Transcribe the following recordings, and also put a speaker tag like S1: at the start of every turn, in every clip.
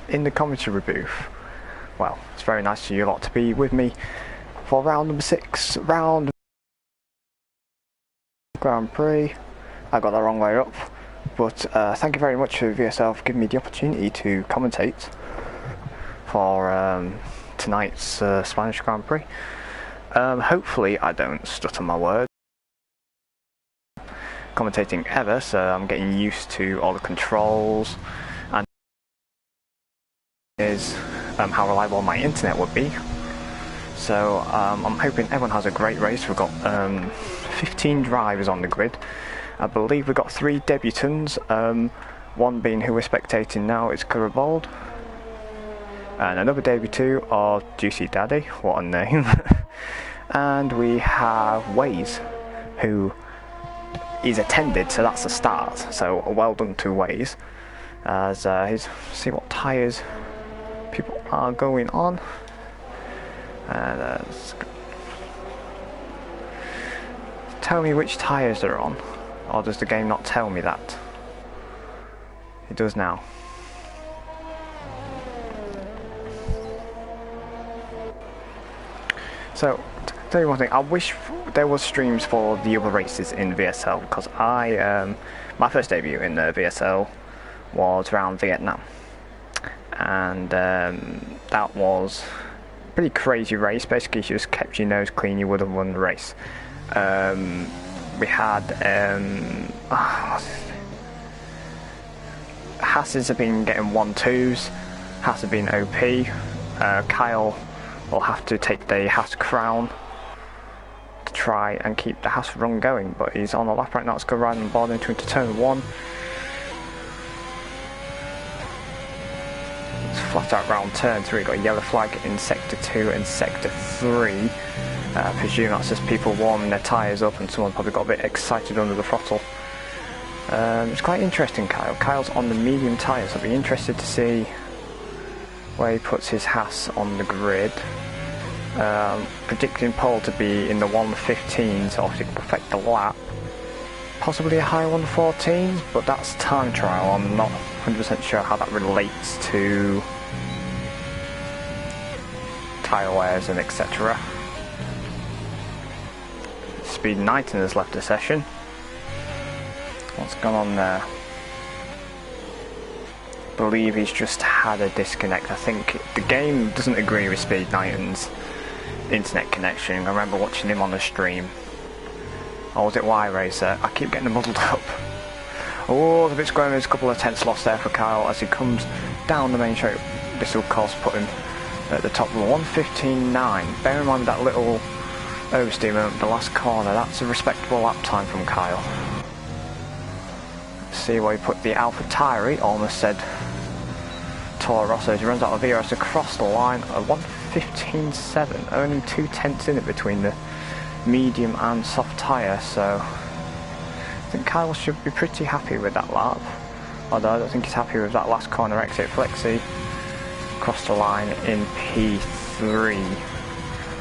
S1: in the commentary booth. Well, it's very nice for you lot to be with me for round number 6, round Grand Prix. I got that wrong way up, but thank you very much to VSL for giving me the opportunity to commentate for tonight's Spanish Grand Prix. Hopefully I don't stutter my words. Commentating ever, so I'm getting used to all the controls and is how reliable my internet would be. So I'm hoping everyone has a great race. We've got 15 drivers on the grid. I believe we've got 3 debutants, one being who we're spectating now is Curabald, and another debut of Juicy Daddy, what a name. And we have Waze, who is attended, so that's a start, so well done to Waze. As he's see what tyres people are going on. Tell me which tyres they're on, or does the game not tell me that? It does now. So, tell you one thing, I wish there was streams for the other races in VSL, because my first debut in the VSL was around Vietnam, and that was a pretty crazy race. Basically, if you just kept your nose clean, you would have won the race. We had Hasses have been getting 1-2s, Haas have been OP, Kyle will have to take the Haas crown to try and keep the Haas run going, but he's on the lap right now. Let's go right on board into turn 1. It's flat out round turn 3, got a yellow flag in sector 2 and sector 3. I presume that's just people warming their tyres up and someone probably got a bit excited under the throttle. It's quite interesting, Kyle. Kyle's on the medium tyres. I'll be interested to see where he puts his Haas on the grid. Predicting pole to be in the 115s, so obviously perfect the lap. Possibly a high 114s, but that's time trial. I'm not 100% sure how that relates to tyre wears and etc. Speed Knighton has left the session. What's gone on there? I believe he's just had a disconnect. I think the game doesn't agree with Speed Knighton's internet connection. I remember watching him on the stream. Or was it Y-Racer? I keep getting them muddled up. Oh, the bit square, there's a couple of tenths lost there for Kyle as he comes down the main straight. This will of course put him at the top of 1:15.9. Bear in mind that little oversteer moment, the last corner, that's a respectable lap time from Kyle. See where he put the Alpha Tyre, almost said Toro Rosso, as he runs out of VRS across the line at 1:15.7, only 2 tenths in it between the medium and soft tyre, so I think Kyle should be pretty happy with that lap, although I don't think he's happy with that last corner exit. Flexi across the line in P3,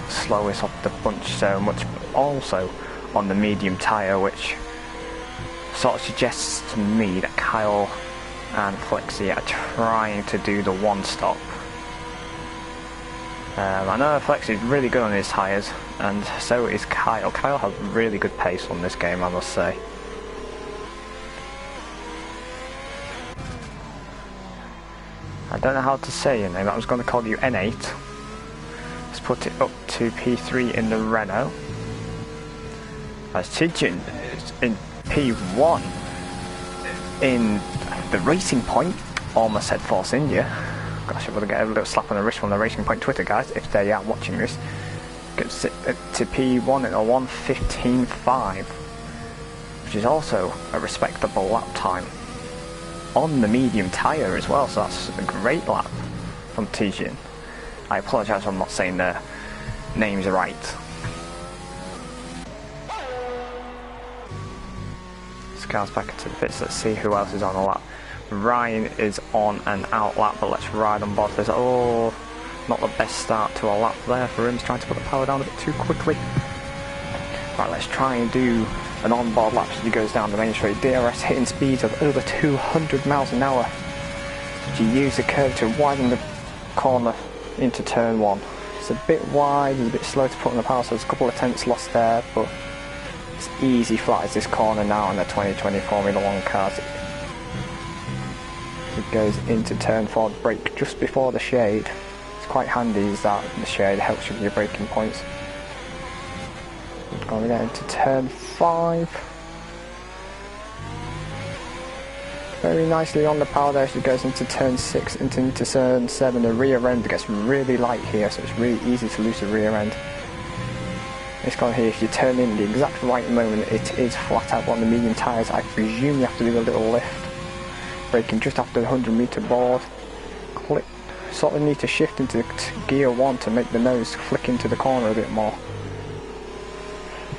S1: slowest off the bunch, so much also on the medium tyre, which sort of suggests to me that Kyle and Flexi are trying to do the one stop. I know Flexi is really good on his tyres, and so is Kyle. Kyle has really good pace on this game, I must say. I don't know how to say your name, I was going to call you N8. Let's put it up to P3 in the Renault. As Tidjin is in P1 in the Racing Point. Almost said Force India. Gosh, I'm going to get a little slap on the wrist from the Racing Point Twitter guys if they are watching this. Gets it to P1 in a 1:15.5, which is also a respectable lap time on the medium tyre as well, so that's a great lap from Tijin. I apologise if I'm not saying the names right. Scales back into the pits. Let's see who else is on the lap. Ryan is on an out lap, but let's ride on board this. Oh, not the best start to a lap there for him. He's trying to put the power down a bit too quickly. Right, let's try and do an on-board lap as he goes down the main straight. DRS hitting speeds of over 200 miles an hour. You use the curve to widen the corner into turn 1. It's a bit wide, it's a bit slow to put on the power, so there's a couple of tenths lost there, but it's easy flat as this corner now in the 2020 Formula 1 cars. It goes into turn 4, brake just before the shade. It's quite handy is that the shade helps you with your braking points. Going to get into turn 5. Very nicely on the power there as it goes into turn 6 into turn 7. The rear end gets really light here, so it's really easy to lose the rear end. This car here, if you turn in the exact right moment, it is flat out on the medium tyres. I presume you have to do a little lift. Braking just after the 100-metre board. Click, sort of need to shift into gear 1 to make the nose flick into the corner a bit more.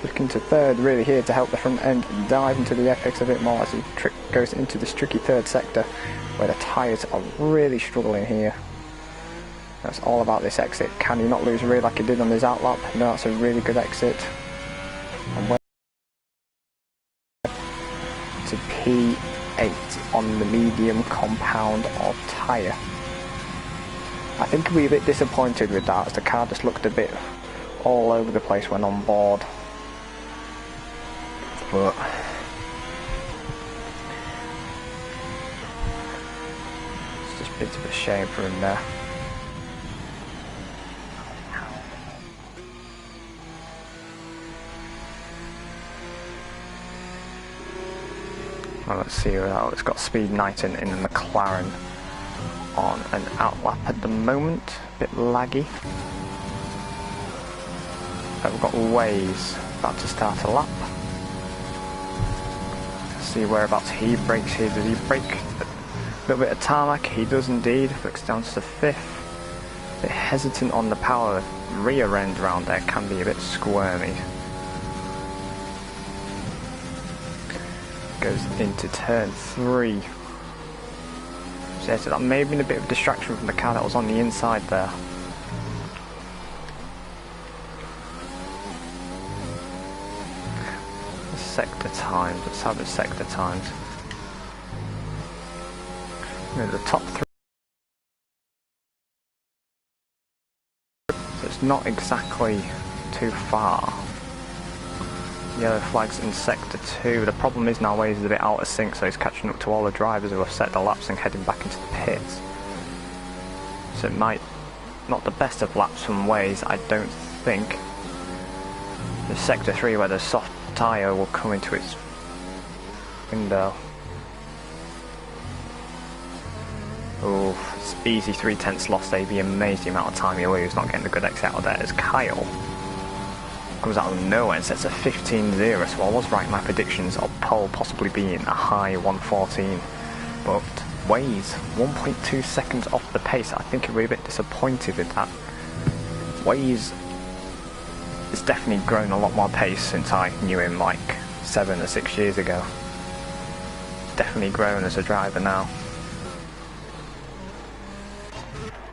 S1: Flick into third really here to help the front end dive into the apex a bit more as it goes into this tricky third sector where the tyres are really struggling here. That's all about this exit. Can he not lose a rear like he did on his outlap? No, that's a really good exit. And to P8 on the medium compound of tyre. I think we'll be a bit disappointed with that as the car just looked a bit all over the place when on board. But it's just a bit of a shame for him there. Well, let's see how it's got Speed Knighton in the McLaren on an outlap at the moment, a bit laggy. We've got Waze about to start a lap. See whereabouts he brakes here. Does he brake a little bit of tarmac? He does indeed. Flicks down to the 5th. A bit hesitant on the power. Rear end round there can be a bit squirmy. Goes into turn 3. So that may have been a bit of a distraction from the car that was on the inside there. Sector times, let's have the sector times. The top 3. So it's not exactly too far. Yellow flags in sector 2. The problem is now Waze is a bit out of sync, so he's catching up to all the drivers who have set the laps and heading back into the pits. So it might not the best of laps from Waze, I don't think. The sector 3 where the soft tyre will come into its window. Oh, it's easy 3/10 lost. They'd be amazed the amount of time you lose not getting a good exit out of there as Kyle comes out of nowhere and sets a 15.0, so I was right in my predictions of pole possibly being a high 1:14, but Waze 1.2 seconds off the pace. I think he'll be a bit disappointed with that. Waze has definitely grown a lot more pace since I knew him like 7 or 6 years ago. He's definitely grown as a driver now.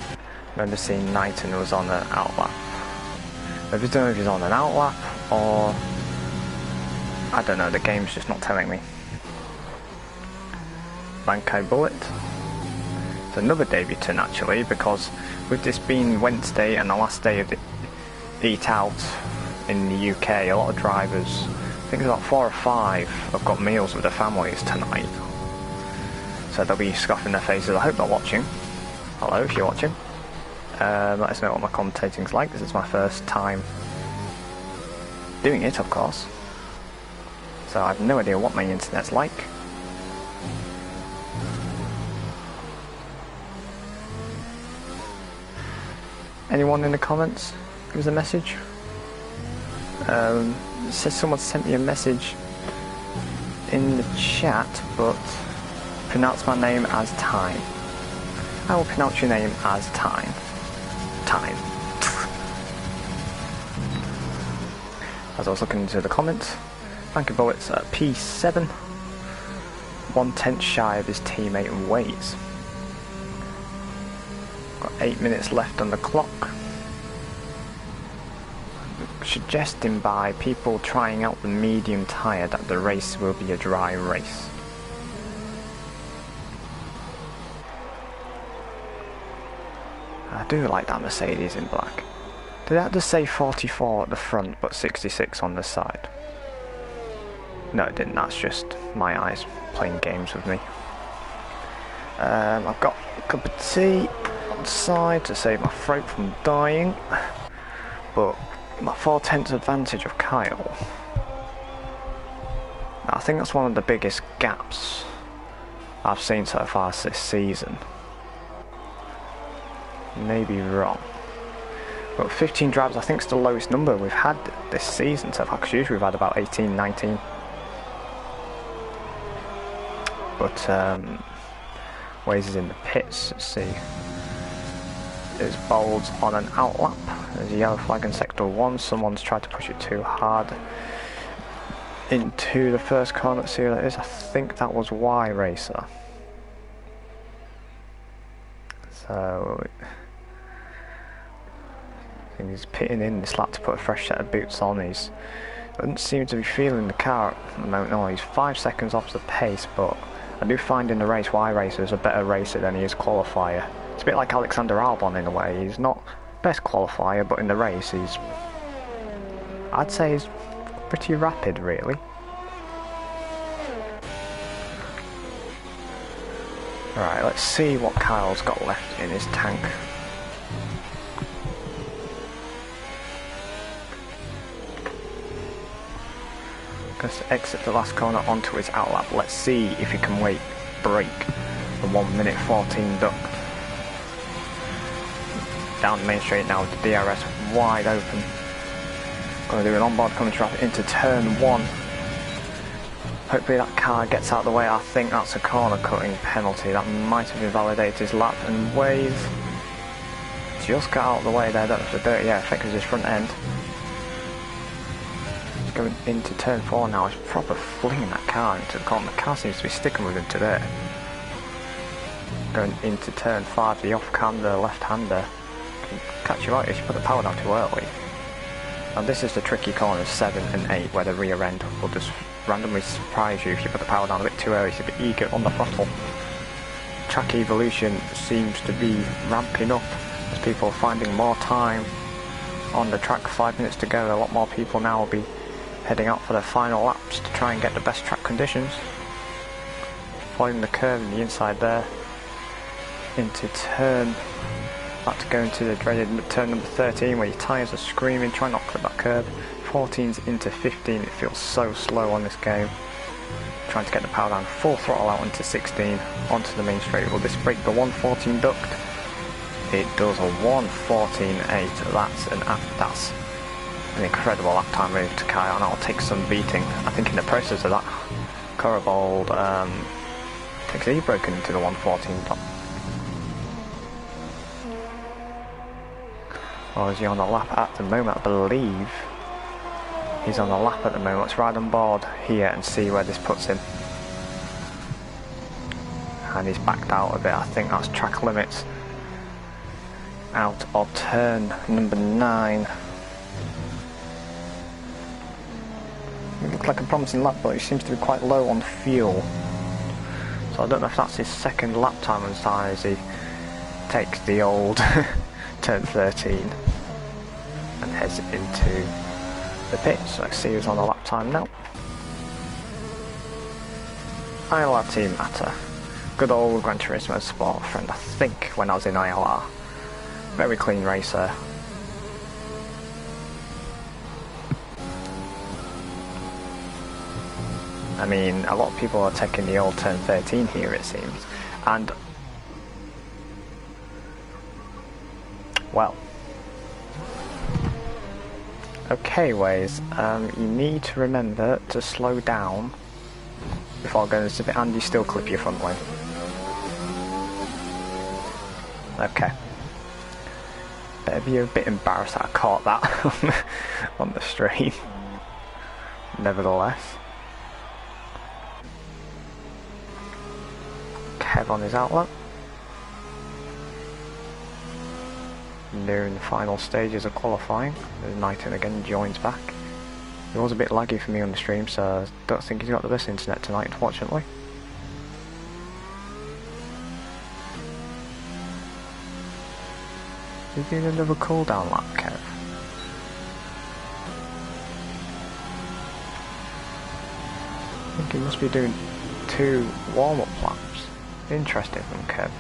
S1: I remember seeing Knighton was on an outlap. I don't know if he's on an outlap or I don't know, the game's just not telling me. Bankai Bullet. It's another debutant actually, because with this being Wednesday and the last day of the Eat Out in the UK, a lot of drivers, I think it's about 4 or 5, have got meals with their families tonight. So they'll be scoffing their faces. I hope they're watching. Hello, if you're watching. Let us know what my commentating's like. This is my first time doing it, of course. So I have no idea what my internet's like. Anyone in the comments? Give us a message. It says someone sent me a message in the chat, but pronounce my name as Time. I will pronounce your name as Time. Time. As I was looking into the comments, Banker Bullets at P7, 1/10 shy of his teammate Waze. Got 8 minutes left on the clock. Suggesting by people trying out the medium tyre that the race will be a dry race. I do like that Mercedes in black. Did that just say 44 at the front but 66 on the side? No, it didn't. That's just my eyes playing games with me. I've got a cup of tea on the side to save my throat from dying. But my 4/10 advantage of Kyle. I think that's one of the biggest gaps I've seen so far this season. Maybe wrong. But 15 drivers I think is the lowest number we've had this season so far, because usually we've had about 18, 19. But Waze is in the pits. Let's see. There's Bolds on an outlap. There's a yellow flag in sector 1. Someone's tried to push it too hard into the first corner. Let's see who that is. I think that was Y Racer. So I think he's pitting in this lap to put a fresh set of boots on. He doesn't seem to be feeling the car at the moment. No, he's 5 seconds off the pace, but I do find in the race Y Racer is a better racer than he is qualifier. It's a bit like Alexander Albon in a way. He's not best qualifier, but in the race I'd say he's pretty rapid really. Right, let's see what Kyle's got left in his tank. Just exit the last corner onto his outlap. Let's see if he can break the 1:14 duck. Down the main straight now with the DRS wide open. Going to do an onboard coming traffic into turn 1. Hopefully that car gets out of the way. I think that's a corner cutting penalty. That might have invalidated his lap, and Waze just got out of the way there. That was a dirty effect of his front end. He's going into turn 4 now. He's proper flinging that car into the corner. The car seems to be sticking with him today. Going into turn 5, the off-hander left-hander can catch you out if you put the power down too early. And this is the tricky corners 7 and 8 where the rear end will just randomly surprise you if you put the power down a bit too early. It's a bit eager on the throttle. Track evolution seems to be ramping up as people are finding more time on the track. 5 minutes to go. A lot more people now will be heading out for their final laps to try and get the best track conditions. Following the curve in the inside there into turn, about to go into the dreaded turn number 13 where your tyres are screaming. Try not to clip that curve. 14's into 15. It feels so slow on this game. Trying to get the power down full throttle out into 16 onto the main straight. Will this break the 1:14 duct? It does a 1:14.8. That's an incredible lap time move to Kyle, and that'll take some beating. I think in the process of that, Corribold thinks he's broken into the 1:14 duct. Or is he on the lap at the moment? I believe he's on the lap at the moment. Let's ride on board here and see where this puts him. And he's backed out a bit. I think that's track limits. Out of turn number 9. It looks like a promising lap, but he seems to be quite low on fuel. So I don't know if that's his second lap time on time as he takes the old turn 13 and heads into the pits. Let's see who's on the lap time now. ILR Team Matter. Good old Gran Turismo Sport friend, I think, when I was in ILR. Very clean racer. I mean, a lot of people are taking the old turn 13 here, it seems. And well, okay, Waze, you need to remember to slow down before going to bit, and you still clip your front wing. Okay. Better be a bit embarrassed that I caught that on the stream. Nevertheless. Kev on his outlet. Nearing the final stages of qualifying. There's Knighton again, joins back. It was a bit laggy for me on the stream, so I don't think he's got the best internet tonight, unfortunately. Is he doing another cooldown lap, Kev? I think he must be doing 2 warm-up laps. Interesting from Kev.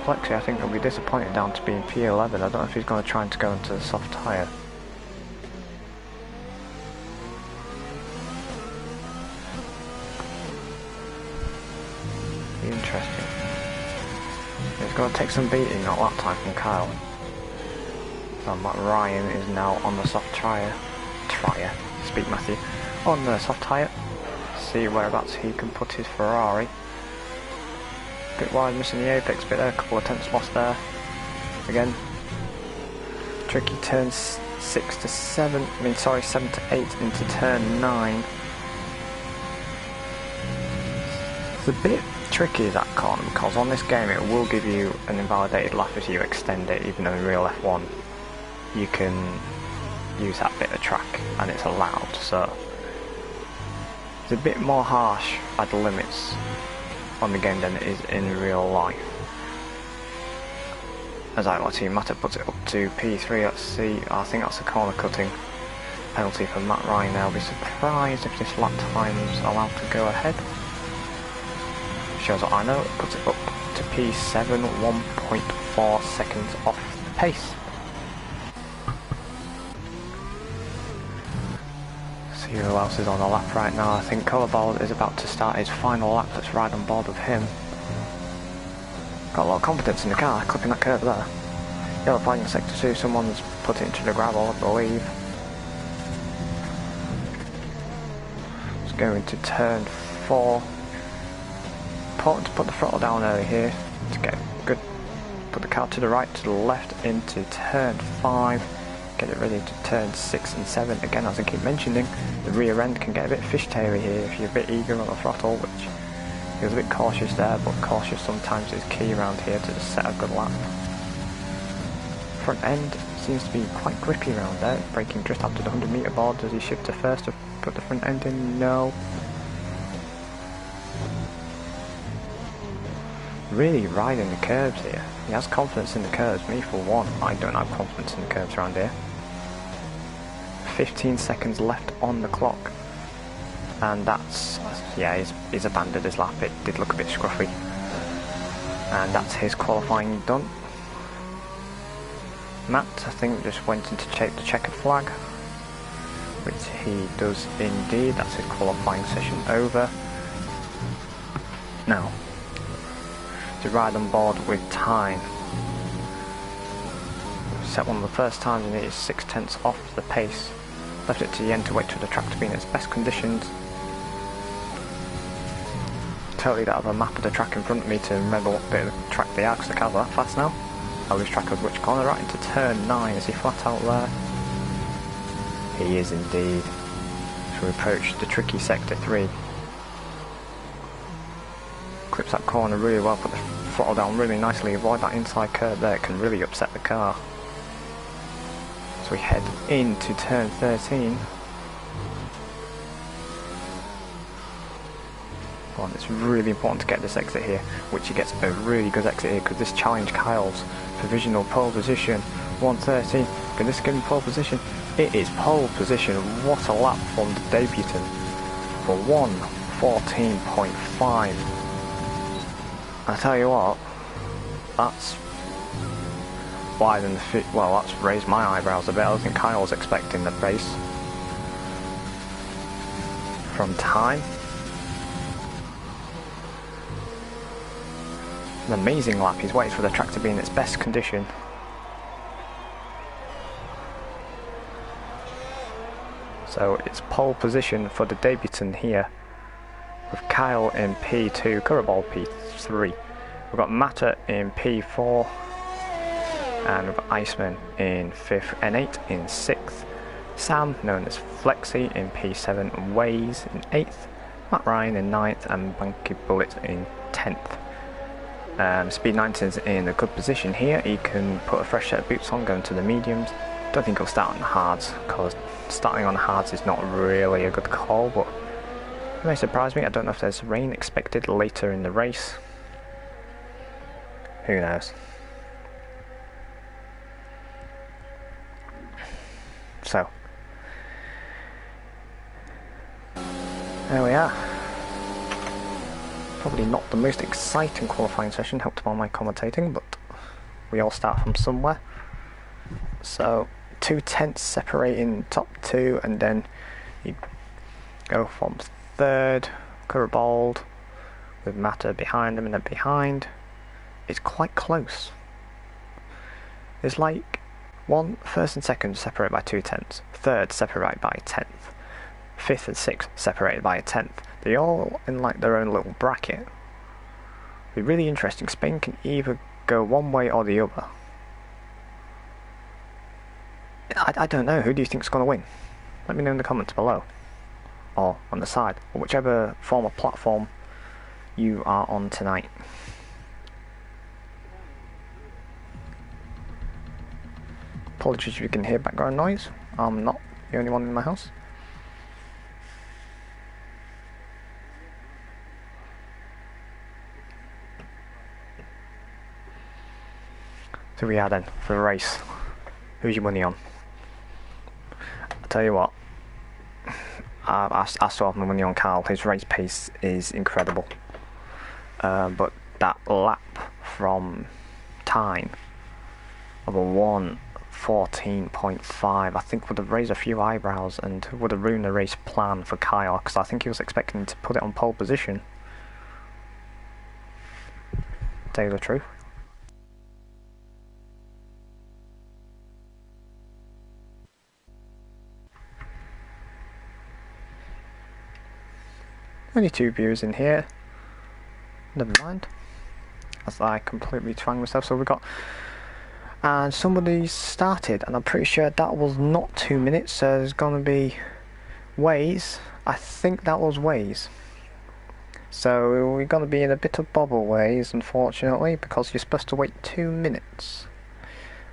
S1: Flexi, I think, will be disappointed down to being P11. I don't know if he's going to try to go into the soft tyre. Interesting. He's going to take some beating at lap time from Kyle. So Matt Ryan is now on the soft tyre. Speak Matthew. On the soft tyre. See whereabouts he can put his Ferrari. Bit wide, missing the apex bit there, a couple of tenths lost there. Again, tricky turns 7 to 8 into turn 9. It's a bit tricky that corner because on this game it will give you an invalidated lap if you extend it, even though in real F1 you can use that bit of track and it's allowed, so it's a bit more harsh at the limits on the game than it is in real life. As I like to see, Matta puts it up to P3. Let's see, I think that's a corner cutting penalty for Matt Ryan there. I'll be surprised if this lap time's allowed to go ahead. Shows what I know, puts it up to P7, 1.4 seconds off the pace. See who else is on the lap right now. I think Collarball is about to start his final lap. Let's ride on board with him. Got a lot of confidence in the car, clipping that curve there. Yellow flag in sector 2, someone's put it into the gravel, I believe. Let's go into turn 4. Important to put the throttle down early here to get good. Put the car to the right, to the left into turn 5. Get it ready to turn 6 and 7. Again, as I keep mentioning, the rear end can get a bit fishtaily here if you're a bit eager on the throttle, which he was a bit cautious there, but cautious sometimes is key around here to just set a good lap. Front end seems to be quite grippy around there, braking just after the 100 metre board. Does he shift to first to put the front end in? No. Really riding the curves here. He has confidence in the curves. Me for one, I don't have confidence in the curves around here. 15 seconds left on the clock. And that's, yeah, he's abandoned his lap. It did look a bit scruffy. And that's his qualifying done. Matt, I think, just went into the checkered flag, which he does indeed. That's his qualifying session over. Now, to ride on board with time. Set one of the first times and it is 6 tenths off the pace. Left it to the end to wait for the track to be in its best conditions. Totally don't have a map of the track in front of me to remember what bit of the track they are because the car's that fast now. I lose track of which corner. Right into turn 9. Is he flat out there? He is indeed. So we approach the tricky sector 3. Clips that corner really well, put the throttle down really nicely, avoid that inside curve there, it can really upset the car. So we head into turn 13. Well, it's really important to get this exit here, which he gets a really good exit here because this challenged Kyle's provisional pole position. 113, can this give him pole position? It is pole position. What a lap from the debutant for 1:14.5. I tell you what, that's why than the well, that's raised my eyebrows a bit. I don't think Kyle was expecting the pace from time. An amazing lap. He's waited for the track to be in its best condition. So it's pole position for the debutant here, with Kyle in P2, Curaball P3. We've got Matta in P4, and we've got Iceman in 5th, N8 in 6th, Sam, known as Flexi, in P7, and Waze in 8th, Matt Ryan in 9th, and Banky Bullet in 10th. Speed 19's in a good position here. He can put a fresh set of boots on, go into the mediums. Don't think he'll start on the hards, because starting on the hards is not really a good call, but it may surprise me. I don't know if there's rain expected later in the race. Who knows? So, there we are. Probably not the most exciting qualifying session, helped by my commentating, but we all start from somewhere. So, 2 tenths separating top two, and then you go from third, Curabald, with Mata behind them, and then behind. It's quite close. There's like first and second separated by 2 tenths, third separated by a tenth, fifth and sixth separated by a tenth. They're all in like their own little bracket. It'd be really interesting. Spain can either go one way or the other. I don't know. Who do you think's going to win? Let me know in the comments below, or on the side, or whichever form of platform you are on tonight. Apologies if you can hear background noise. I'm not the only one in my house. So we are then for the race. Who's your money on? I'll tell you what. I still have my money on Carl. His race pace is incredible. But that lap from time of a 1:14.5, I think would have raised a few eyebrows and would have ruined the race plan for Kyle, because I think he was expecting to put it on pole position. Tell you the truth. Only 2 viewers in here. Never mind. As I completely twang myself. So we got, and somebody started, and I'm pretty sure that was not 2 minutes. So there's gonna be Waze. I think that was Waze. So we're gonna be in a bit of bobble Waze, unfortunately, because you're supposed to wait 2 minutes.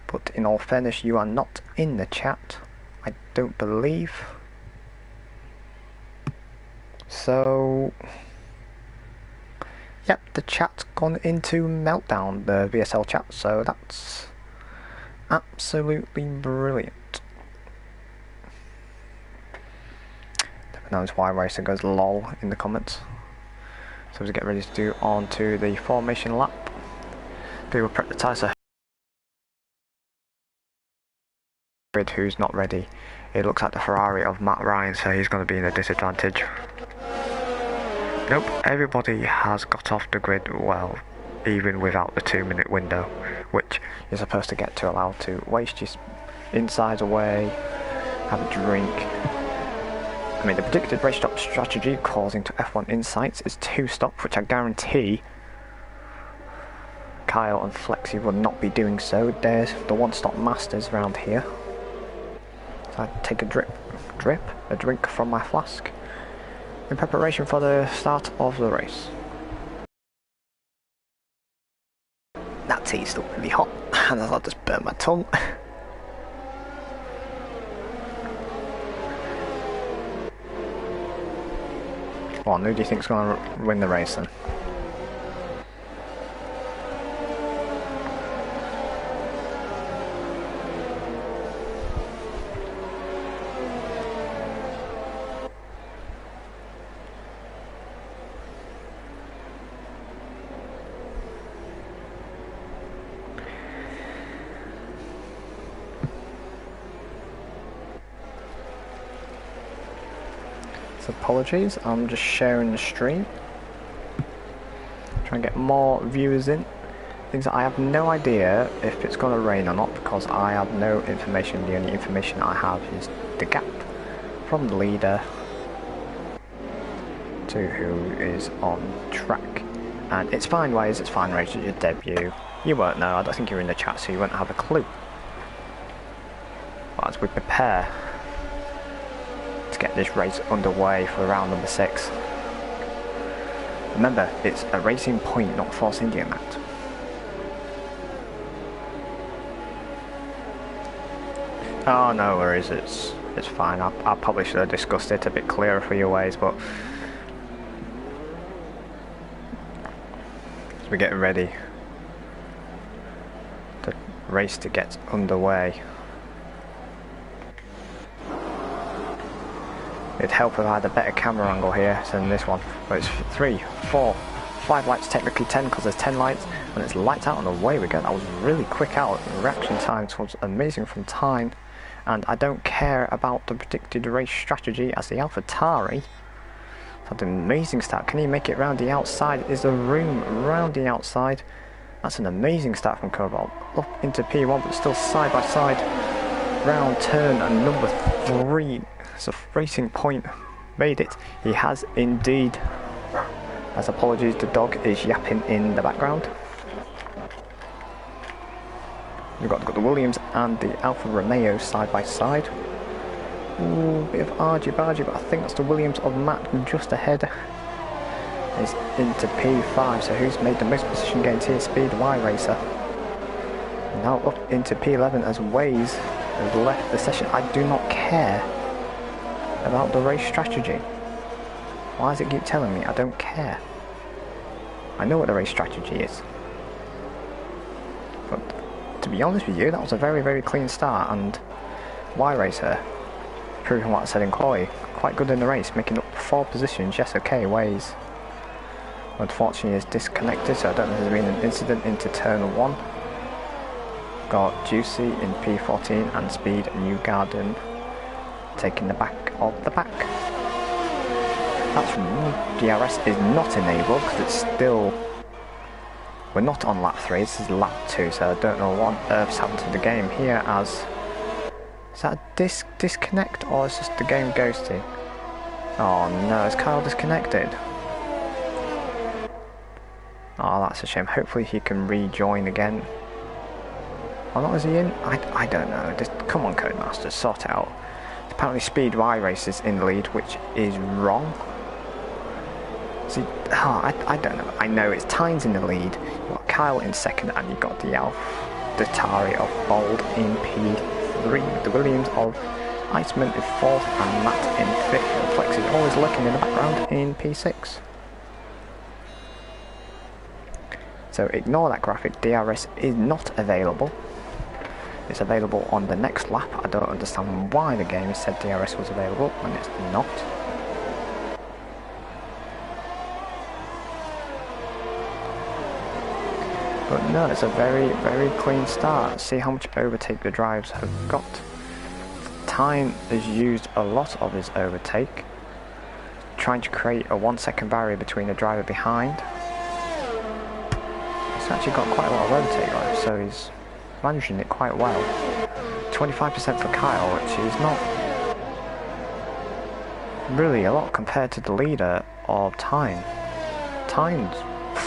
S1: But in all fairness, you are not in the chat, I don't believe. So, yep, the chat's gone into meltdown, the VSL chat, so that's absolutely brilliant. Never knows why Racer goes lol in the comments. So as we get ready to do on to the formation lap, people prep the tyres. Who's not ready. It looks like the Ferrari of Matt Ryan, so he's going to be in a disadvantage. Nope, everybody has got off the grid well, even without the 2 minute window, which you're supposed to get to allow to waste your insides away, have a drink. I mean, the predicted race stop strategy according to F1 Insights is 2 stops, which I guarantee Kyle and Flexi will not be doing so. There's the 1 stop masters around here. So I take a drink from my flask in preparation for the start of the race. That tea's still really hot, and I'll just burn my tongue. Come on, who do you think's going to win the race then? Apologies, I'm just sharing the stream, trying to get more viewers in. Things that I have no idea if it's going to rain or not, because I have no information. The only information I have is the gap from the leader to who is on track. And it's fine, Waze, it's fine, Rachel, your debut. You won't know, I don't think you're in the chat, so you won't have a clue. But as we prepare to get this race underway for round number 6. Remember, it's a Racing Point, not Force India, Matt. Oh, no worries, it's fine. I probably should have discussed it a bit clearer for your Ways, but as we get ready race to get underway. It'd help if I had a better camera angle here than this one. But it's 3, 4, 5 lights, technically 10 because there's 10 lights, and it's lights out and away we go. That was really quick out. The reaction time was amazing from Tyne, and I don't care about the predicted race strategy as the AlphaTauri had an amazing start. Can he make it round the outside? Is there room round the outside? That's an amazing start from Cobalt. Up into P1, but still side by side. Round turn and number 3. So Racing Point made it. He has indeed. As apologies, the dog is yapping in the background. We've got the Williams and the Alfa Romeo side by side. Ooh, bit of argy-bargy, but I think that's the Williams of Matt just ahead. Is into P5, so who's made the most position gains here? Speed Y Racer. Now up into P11 as Waze has left the session. I do not care about the race strategy. Why does it keep telling me I don't care? I know what the race strategy is. But to be honest with you, that was a very, very clean start, and Y Racer, proving what I said in quali, quite good in the race, making up 4 positions. Yes, okay, Waze unfortunately is disconnected, so I don't know if there's been an incident into turn 1. Got Juicy in P14 and Speed Newgarden taking the back of the pack. That's DRS is not enabled because it's still, we're not on lap 3, this is lap 2, so I don't know what on earth's happened to the game here. As is that a disconnect, or is just the game ghosting? Oh no, is Kyle disconnected? Oh, that's a shame. Hopefully he can rejoin again. Or not, is he in? I don't know. Just come on, Codemasters, sort it out. Apparently Speed Y Race is in the lead, which is wrong. See, I don't know. I know it's Tyne's in the lead. You've got Kyle in second, and you've got the AlphaTauri of Bold in P3. The Williams of Iceman in 4th, and Matt in 5th. Flex is always lurking in the background in P6. So ignore that graphic. DRS is not available. It's available on the next lap. I don't understand why the game said DRS was available when it's not. But no, it's a very, very clean start. See how much overtake the drivers have got. Tyne has used a lot of his overtake, trying to create a 1 second barrier between the driver behind. He's actually got quite a lot of overtake though, so he's managing it quite well. 25% for Kyle, which is not really a lot compared to the leader of Tyne. Tyne's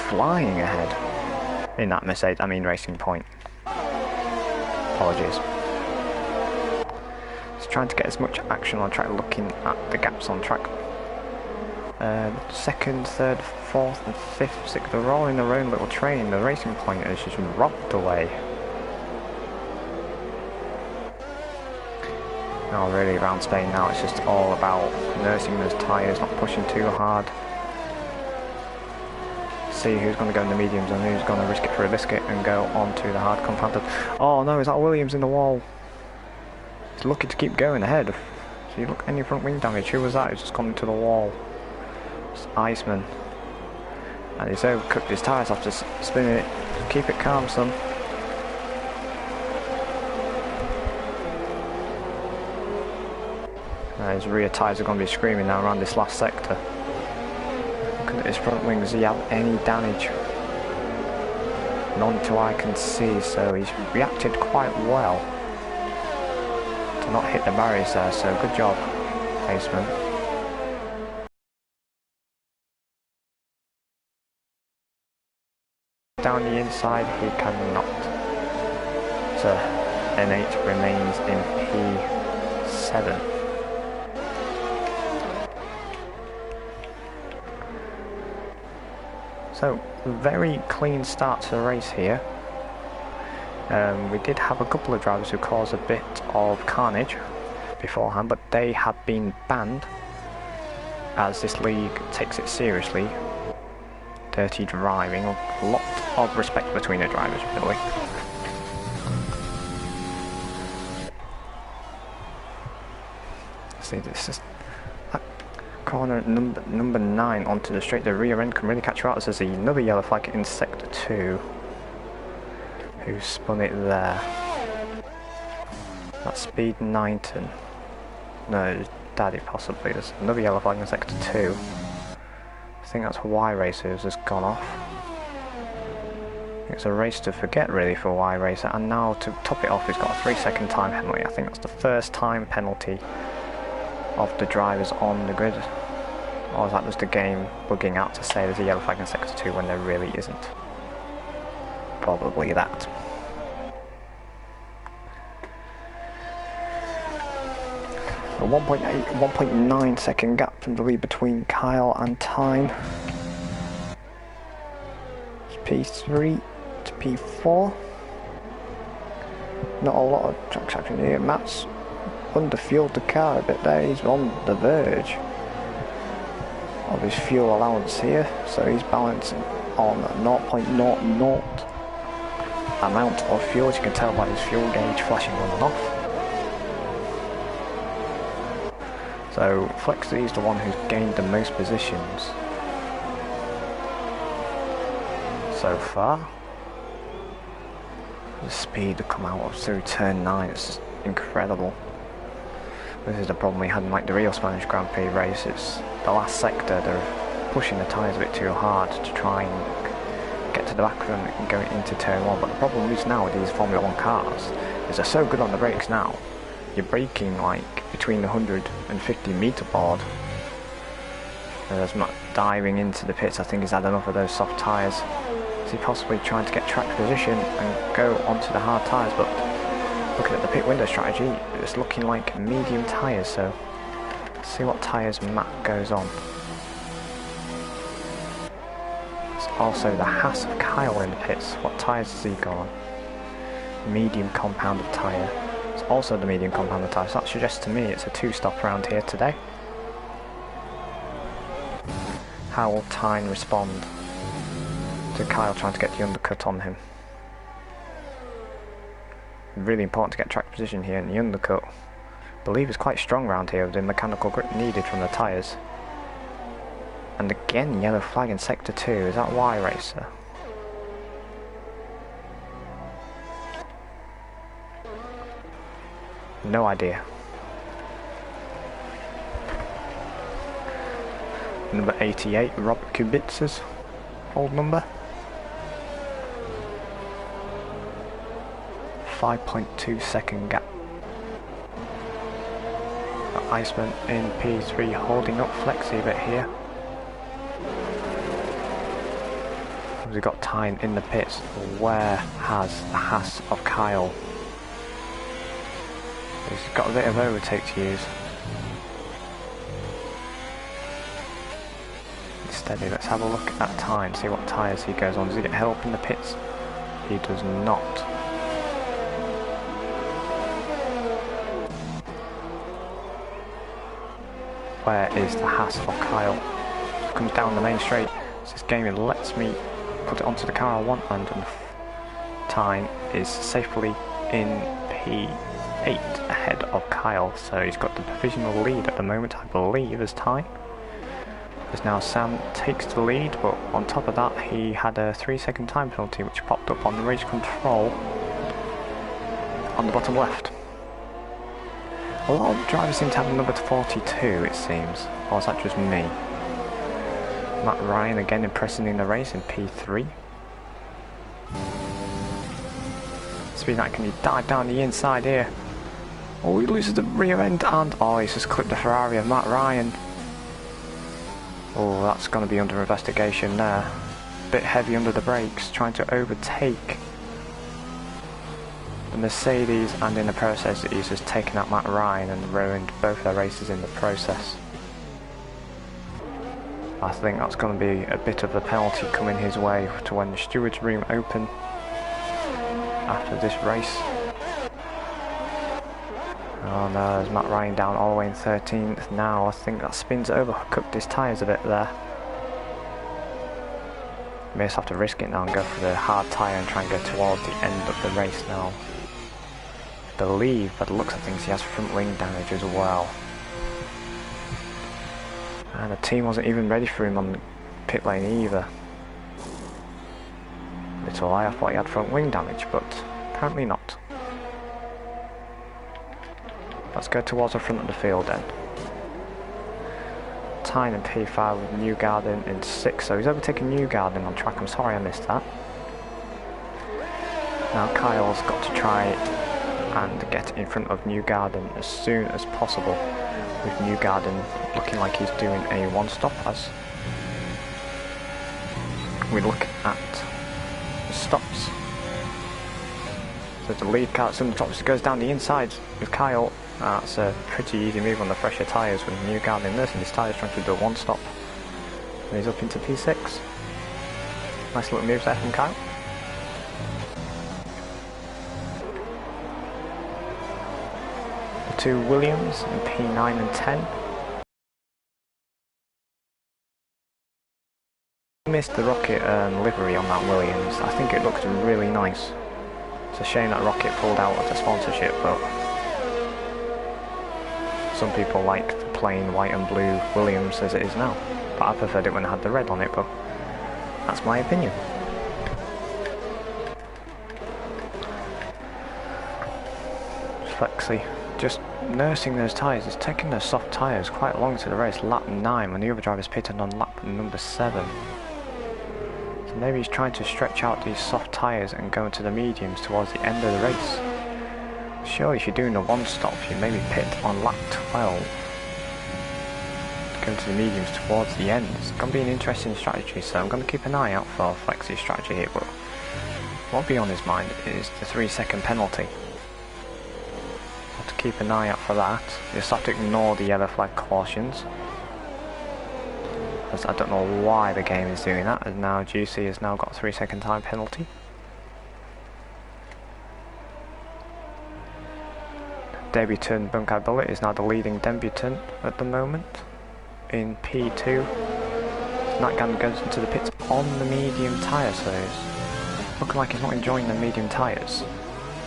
S1: flying ahead in that Mercedes, I mean Racing Point. Apologies. Just trying to get as much action on track, looking at the gaps on track. Second, third, fourth and fifth, sixth, they're all in their own little train. The Racing Point is just rocked away. Now really around Spain now it's just all about nursing those tyres, not pushing too hard. See who's going to go in the mediums and who's going to risk it for a biscuit and go on to the hard compounded. Oh no, is that Williams in the wall? He's lucky to keep going ahead. See, look, any front wing damage, who was that? He's just gone into the wall. It's Iceman. And he's overcooked his tyres after spinning it. Keep it calm, son. His rear tyres are going to be screaming now around this last sector. Look at his front wings. Does he have any damage? None to I can see, so he's reacted quite well to not hit the barriers there, so good job, Iceman. Down the inside he cannot. So N8 remains in P7. So very clean start to the race here. We did have a couple of drivers who caused a bit of carnage beforehand, but they have been banned as this league takes it seriously. Dirty driving, a lot of respect between the drivers really. See, this is that corner number 9 onto the straight. The rear end can really catch you out. There's another yellow flag in sector 2. Who spun it there? That's Speed 9ton. No, Daddy possibly. There's another yellow flag in sector 2. I think that's Y Racer who's just gone off. It's a race to forget really for Y Racer, and now to top it off he's got a 3-second time penalty. I think that's the first time penalty of the drivers on the grid. Or is that just the game bugging out to say there's a yellow flag in sector 2 when there really isn't? Probably that. A 1.9 second gap from the lead between Kyle and Tyne. P3 to P4. Not a lot of track action here. Matt's underfueled the car a bit there. He's on the verge of his fuel allowance here, so he's balancing on 0.00 amount of fuel, as you can tell by his fuel gauge flashing on and off. So Flexi is the one who's gained the most positions so far. The speed to come out of through turn 9, it's just incredible. This is the problem we had in like the real Spanish Grand Prix race. It's the last sector, they're pushing the tyres a bit too hard to try and get to the back of them and go into turn 1. But the problem is now with these Formula 1 cars is they're so good on the brakes now. You're braking like between the 150 metre board. There's Matt diving into the pits. I think he's had enough of those soft tyres. Is he possibly trying to get track position and go onto the hard tyres? But looking at the pit window strategy, it's looking like medium tyres. So let's see what tyres Matt goes on. It's also the Haas of Kyle in the pits. What tyres does he go on? Medium compounded tyre. It's also the medium compounded tyre. So that suggests to me it's a 2-stop round here today. How will Tyne respond to Kyle trying to get the undercut on him? Really important to get track position here, and the undercut I believe is quite strong round here with the mechanical grip needed from the tyres. And again, yellow flag in sector 2. Is that Y Racer? No idea. Number 88, Robert Kubica's old number. 5.2 second gap. The Iceman in P3 holding up Flexi a bit here. We've got Tyne in the pits. Where has the Haas of Kyle? He's got a bit of overtake to use. Steady, let's have a look at Tyne, see what tyres he goes on. Does he get help in the pits? He does not. Where is the Haas of Kyle? Comes down the main straight. This game lets me put it onto the car I want, and Tyne is safely in P8 ahead of Kyle, so he's got the provisional lead at the moment, I believe, as Tyne. As now Sam takes the lead, but on top of that he had a 3-second time penalty which popped up on the race control on the bottom left. A lot of drivers seem to have a number to 42, it seems, or is that just me? Matt Ryan again impressing in the race in P3. Speed 9, can he dive down the inside here? Oh, he loses the rear end, and oh, he's just clipped the Ferrari of Matt Ryan. Oh, that's going to be under investigation there. Bit heavy under the brakes, trying to overtake the Mercedes, and in the process he's just taken out Matt Ryan and ruined both their races in the process. I think that's going to be a bit of a penalty coming his way to when the stewards room open after this race. Oh no, there's Matt Ryan down all the way in 13th now. I think that spins overcooked his tyres a bit there. May just have to risk it now and go for the hard tyre and try and go towards the end of the race now. I believe, by the looks of things, he has front wing damage as well. And the team wasn't even ready for him on the pit lane either. Little I thought he had front wing damage, but apparently not. Let's go towards the front of the field then. Tyne in P5 with Newgarden in 6th, so he's overtaken Newgarden on track. I'm sorry I missed that. Now Kyle's got to try and get in front of Newgarden as soon as possible, with Newgarden looking like he's doing a one-stop as we look at the stops. So the lead car at some tops goes down the inside with Kyle. That's a pretty easy move on the fresher tyres with Newgarden nursing his tyres, trying to do a one-stop. And he's up into P6. Nice little moves there from Kyle. The two Williams in P9 and 10. Missed the Rocket livery on that Williams. I think it looked really nice. It's a shame that Rocket pulled out of the sponsorship, but some people like the plain white and blue Williams as it is now. But I preferred it when it had the red on it, but that's my opinion. Flexi just nursing those tyres. He's taking those soft tyres quite long to the race, lap 9, when the other driver's pitted on lap number 7. So maybe he's trying to stretch out these soft tyres and go into the mediums towards the end of the race. Surely if you're doing a one-stop, you maybe pit on lap 12. Go into the mediums towards the end. It's going to be an interesting strategy, so I'm going to keep an eye out for Flexi's strategy here, but what will be on his mind is the 3-second penalty. Have to keep an eye out for that. You just have to ignore the yellow flag cautions. As I don't know why the game is doing that, as now Juicy has now got a 3-second time penalty. Debutant Bunkai Bullet is now the leading debutant at the moment in P2. Nightgan goes into the pits on the medium tyre, so he's looking like he's not enjoying the medium tyres.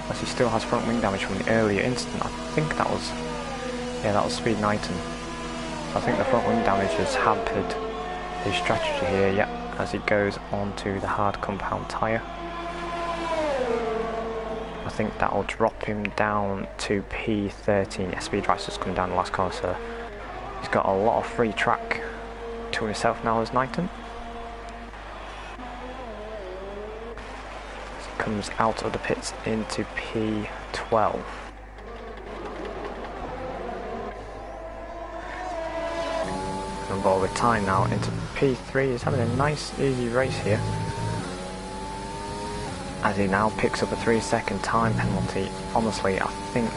S1: Unless he still has front wing damage from the earlier incident. I think that was, yeah, that was Speed Knighton. I think the front wing damage has hampered his strategy here, yeah, as he goes onto the hard compound tyre. I think that will drop him down to P13. Yeah, Speed Racer's come down the last corner, so he's got a lot of free track to himself now as Knighton. As he comes out of the pits into P12. And ball with time now into P3. He's having a nice easy race here, as he now picks up a 3-second time penalty. Honestly, I think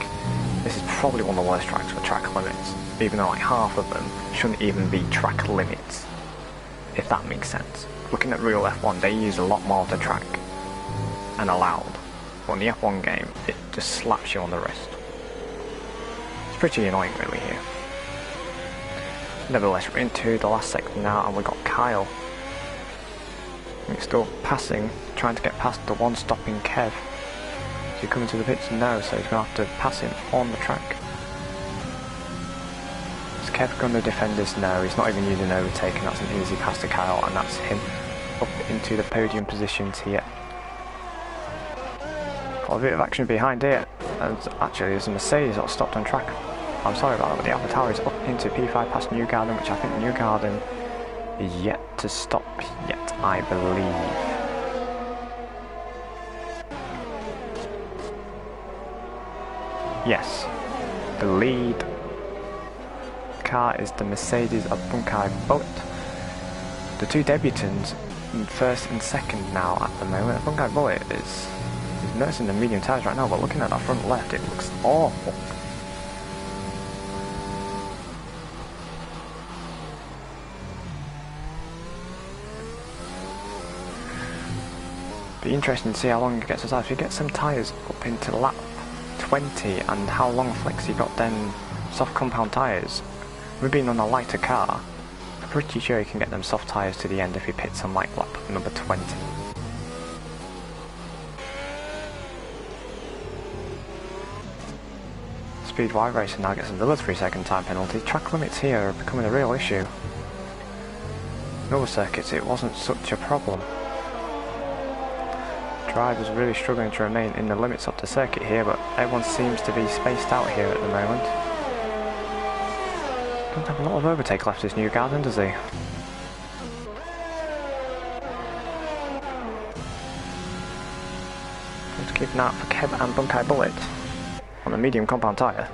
S1: this is probably one of the worst tracks for track limits, even though like half of them shouldn't even be track limits, if that makes sense. Looking at real F1, they use a lot more of the track and allowed, but in the F1 game, it just slaps you on the wrist. It's pretty annoying really here. Nevertheless, we're into the last sector now, and we've got Kyle. He's still passing, trying to get past the one-stopping Kev. Is he coming to the pits? No, so he's going to have to pass him on the track. Is Kev going to defend this? No, he's not even using overtaking. That's an easy pass to Kyle, and that's him up into the podium positions here. Got a bit of action behind here, and actually there's a Mercedes that stopped on track. I'm sorry about that, but the Avatar is up into P5 past Newgarden, which I think Newgarden is yet to stop yet, I believe. Yes, the lead car is the Mercedes of Bunkai Bullet. The two debutants in first and second now at the moment. Bunkai Bullet is nursing the medium tyres right now, but looking at that front left, it looks awful. Be interesting to see how long he gets us out. If he gets some tyres up into lap 20, and how long Flexi got them soft compound tyres, with being on a lighter car, I'm pretty sure he can get them soft tyres to the end if he pits on like lap number 20. Speed Y Racing now gets another 3-second time penalty. Track limits here are becoming a real issue. In other circuits it wasn't such a problem. Drivers really struggling to remain in the limits of the circuit here, but everyone seems to be spaced out here at the moment. Doesn't have a lot of overtake left, this new Garden, does he? Let's keep an eye out for Keb and Bunkai Bullet on the medium compound tyre.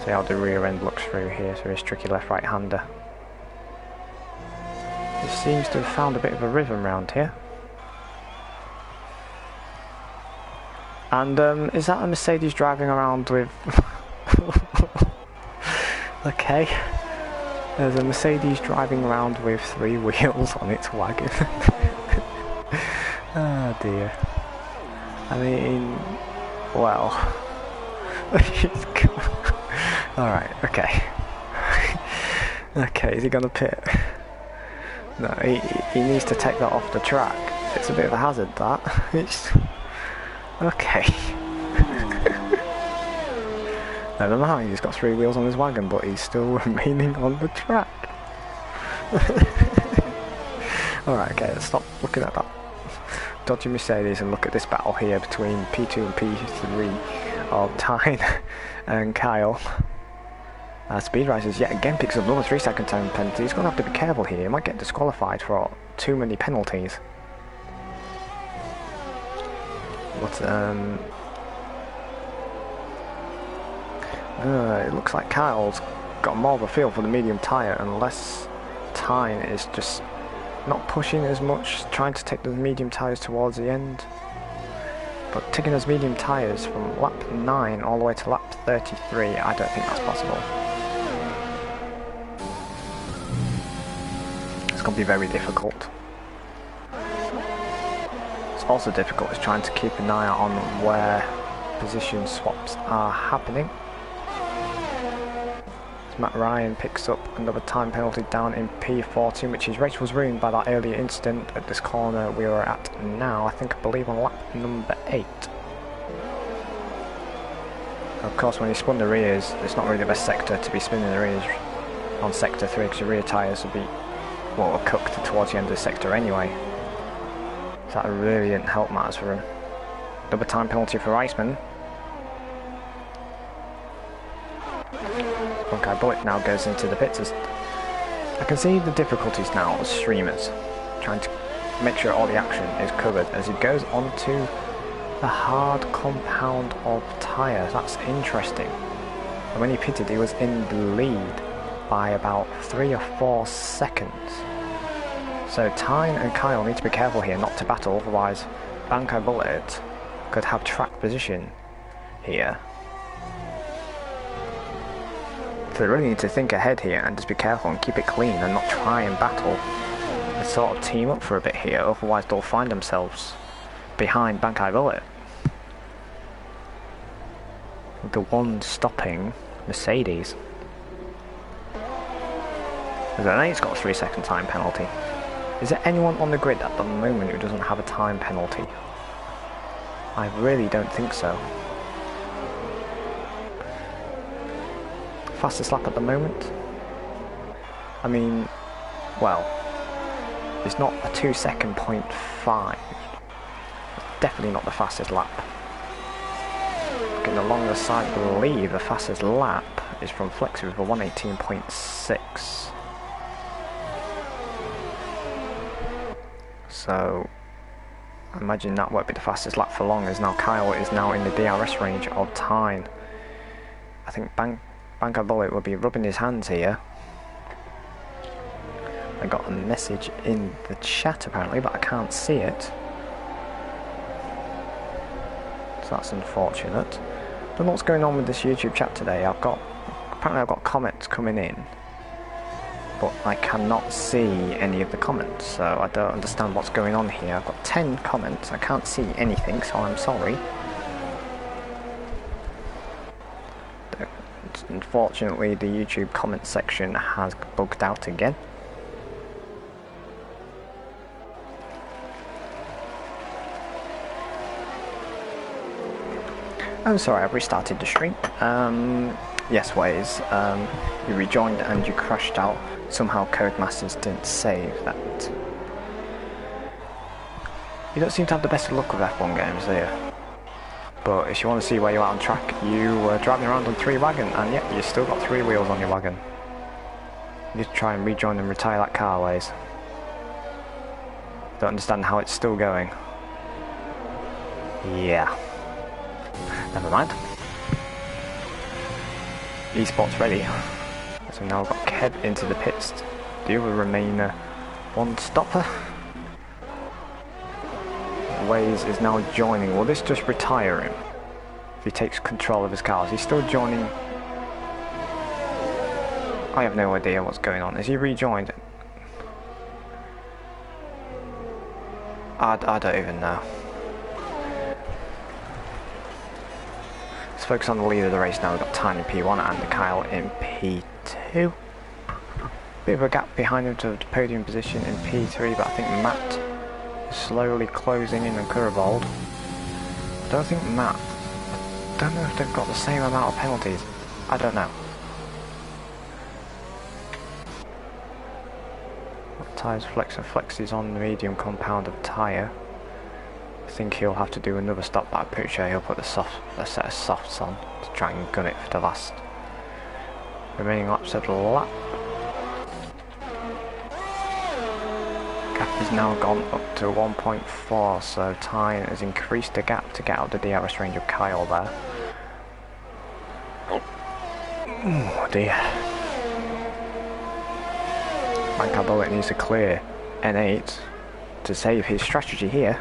S1: See how the rear end looks through here, so his tricky left right hander. He seems to have found a bit of a rhythm round here. And is that a Mercedes driving around with... Okay. There's a Mercedes driving around with 3 wheels on its wagon. Oh dear. I mean... well... Alright, okay. Okay, is he gonna pit? No, he needs to take that off the track. It's a bit of a hazard, that. It's... okay. Never mind, he's got 3 wheels on his wagon, but he's still remaining on the track. Alright, okay, let's stop looking at that dodgy Mercedes and look at this battle here between P2 and P3 of Tyne and Kyle. Speed Risers yet again picks up another 3-second time penalty. He's going to have to be careful here. He might get disqualified for too many penalties. But it looks like Kyle's got more of a feel for the medium tyre, unless Tyne is just not pushing as much, trying to take the medium tyres towards the end. But taking those medium tyres from lap 9 all the way to lap 33, I don't think that's possible. It's going to be very difficult. It's also difficult is trying to keep an eye on where position swaps are happening. As Matt Ryan picks up another time penalty down in P14, which his race was ruined by that earlier incident at this corner we are at now, I believe on lap number 8. Of course, when he spun the rears, it's not really the best sector to be spinning the rears on sector 3, because the rear tyres will be cooked towards the end of the sector anyway. So that really didn't help matters for him. Double time penalty for Iceman. Bunkai Bullet now goes into the pits. I can see the difficulties now as streamers, trying to make sure all the action is covered as he goes onto the hard compound of tyres. That's interesting. And when he pitted, he was in the lead by about 3 or 4 seconds. So Tyne and Kyle need to be careful here not to battle, otherwise Bunkai Bullet could have track position here. So they really need to think ahead here and just be careful and keep it clean and not try and battle and sort of team up for a bit here, otherwise they'll find themselves behind Bunkai Bullet. The one stopping Mercedes. I know he's got a 3-second time penalty. Is there anyone on the grid at the moment who doesn't have a time penalty? I really don't think so. Fastest lap at the moment? I mean, well, it's not a 2-second .5. Definitely not the fastest lap. Looking along the side, I believe the fastest lap is from Flexi with a 118.6. So, I imagine that won't be the fastest lap for long, as now Kyle is now in the DRS range of Tyne. I think Bunkai Bullet will be rubbing his hands here. I got a message in the chat apparently, but I can't see it. So that's unfortunate. I don't know what's going on with this YouTube chat today. Apparently I've got comments coming in, but I cannot see any of the comments, so I don't understand what's going on here. I've got 10 comments, I can't see anything, so I'm sorry. Unfortunately, the YouTube comment section has bugged out again. Oh, sorry, I've restarted the stream. Yes, Waze. You rejoined and you crashed out. Somehow Codemasters didn't save that. You don't seem to have the best of luck with F1 games, do you? But if you want to see where you are on track, you were driving around on 3 wagon, and yet you still got 3 wheels on your wagon. You need to try and rejoin and retire that car, Waze. Don't understand how it's still going. Yeah. Never mind. Esports ready. So now we've got Kev into the pits. The other Remainer one stopper. Waze is now joining. Will this just retire him? If he takes control of his car, is he still joining? I have no idea what's going on. Is he rejoined? I don't even know. Let's focus on the lead of the race now. We've got Tiny P1 and Kyle in P2. Bit of a gap behind him to the podium position in P3, but I think Matt is slowly closing in on Kuravold. I don't think Matt... I don't know if they've got the same amount of penalties. I don't know. Tyres Flex, and Flex is on the medium compound of tyre. I think he'll have to do another stop, but I'm pretty sure he'll put a set of softs on to try and gun it for the last remaining laps of the lap. Gap has now gone up to 1.4, so Tyne has increased the gap to get out the DRS range of Kyle there. Oh dear. Banker Bullet needs to clear N8 to save his strategy here.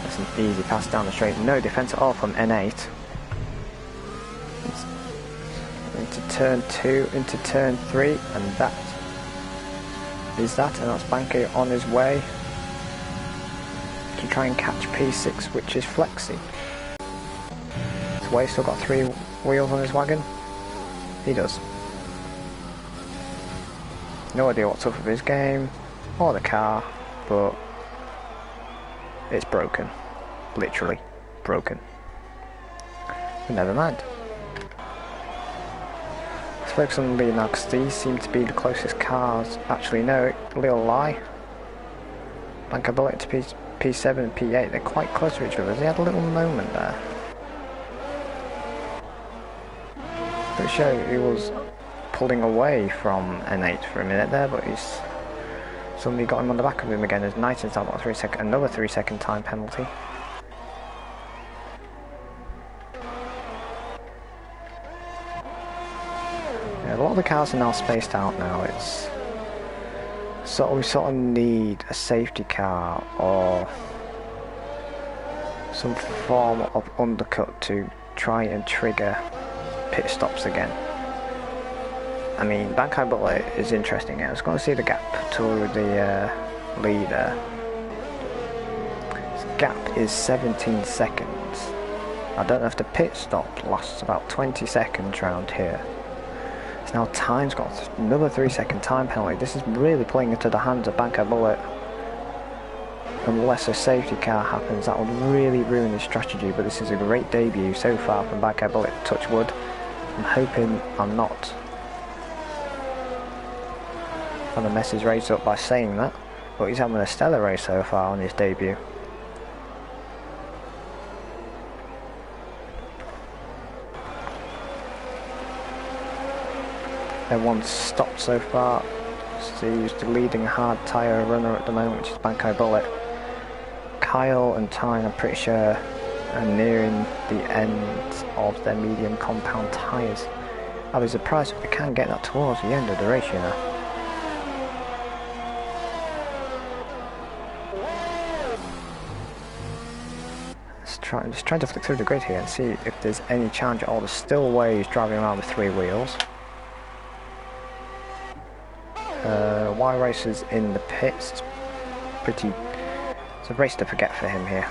S1: That's an easy pass down the straight. No defence at all from N8. Into turn 2, into turn 3, and that is that. And that's Banker on his way to try and catch P6, which is Flexi. So Way still got 3 wheels on his wagon. He does. No idea what's up with his game or the car, but it's broken. Literally broken. But never mind. Let's focus on the lead now, because these seem to be the closest cars. Actually, no, little lie. Banker Bullet to P7 and P8, they're quite close to each other. He had a little moment there. Pretty sure he was pulling away from N8 for a minute there, but he's suddenly got him on the back of him again as Knighton's now got another 3 second time penalty. Yeah, a lot of the cars are now spaced out now. It's we sort of need a safety car or some form of undercut to try and trigger pit stops again. I mean, Bankai Bullet is interesting. I was going to see the gap to the leader. This gap is 17 seconds. I don't know if the pit stop lasts about 20 seconds round here. So now Time's got another 3 second time penalty. This is really playing into the hands of Bankai Bullet. Unless a safety car happens, that would really ruin his strategy. But this is a great debut so far from Bankai Bullet. Touch wood. I'm hoping I'm not trying to mess his race up by saying that, but he's having a stellar race so far on his debut. Everyone's stopped so far. Steve's the leading hard tyre runner at the moment, which is Bankai Bullet. Kyle and Tyne, I'm pretty sure, are nearing the end of their medium compound tyres. I'll be surprised if they can get that towards the end of the race, you know. I'm just trying to flick through the grid here and see if there's any challenge at all. There's still Ways driving around with 3 wheels. Y Racers in the pits. It's a race to forget for him here.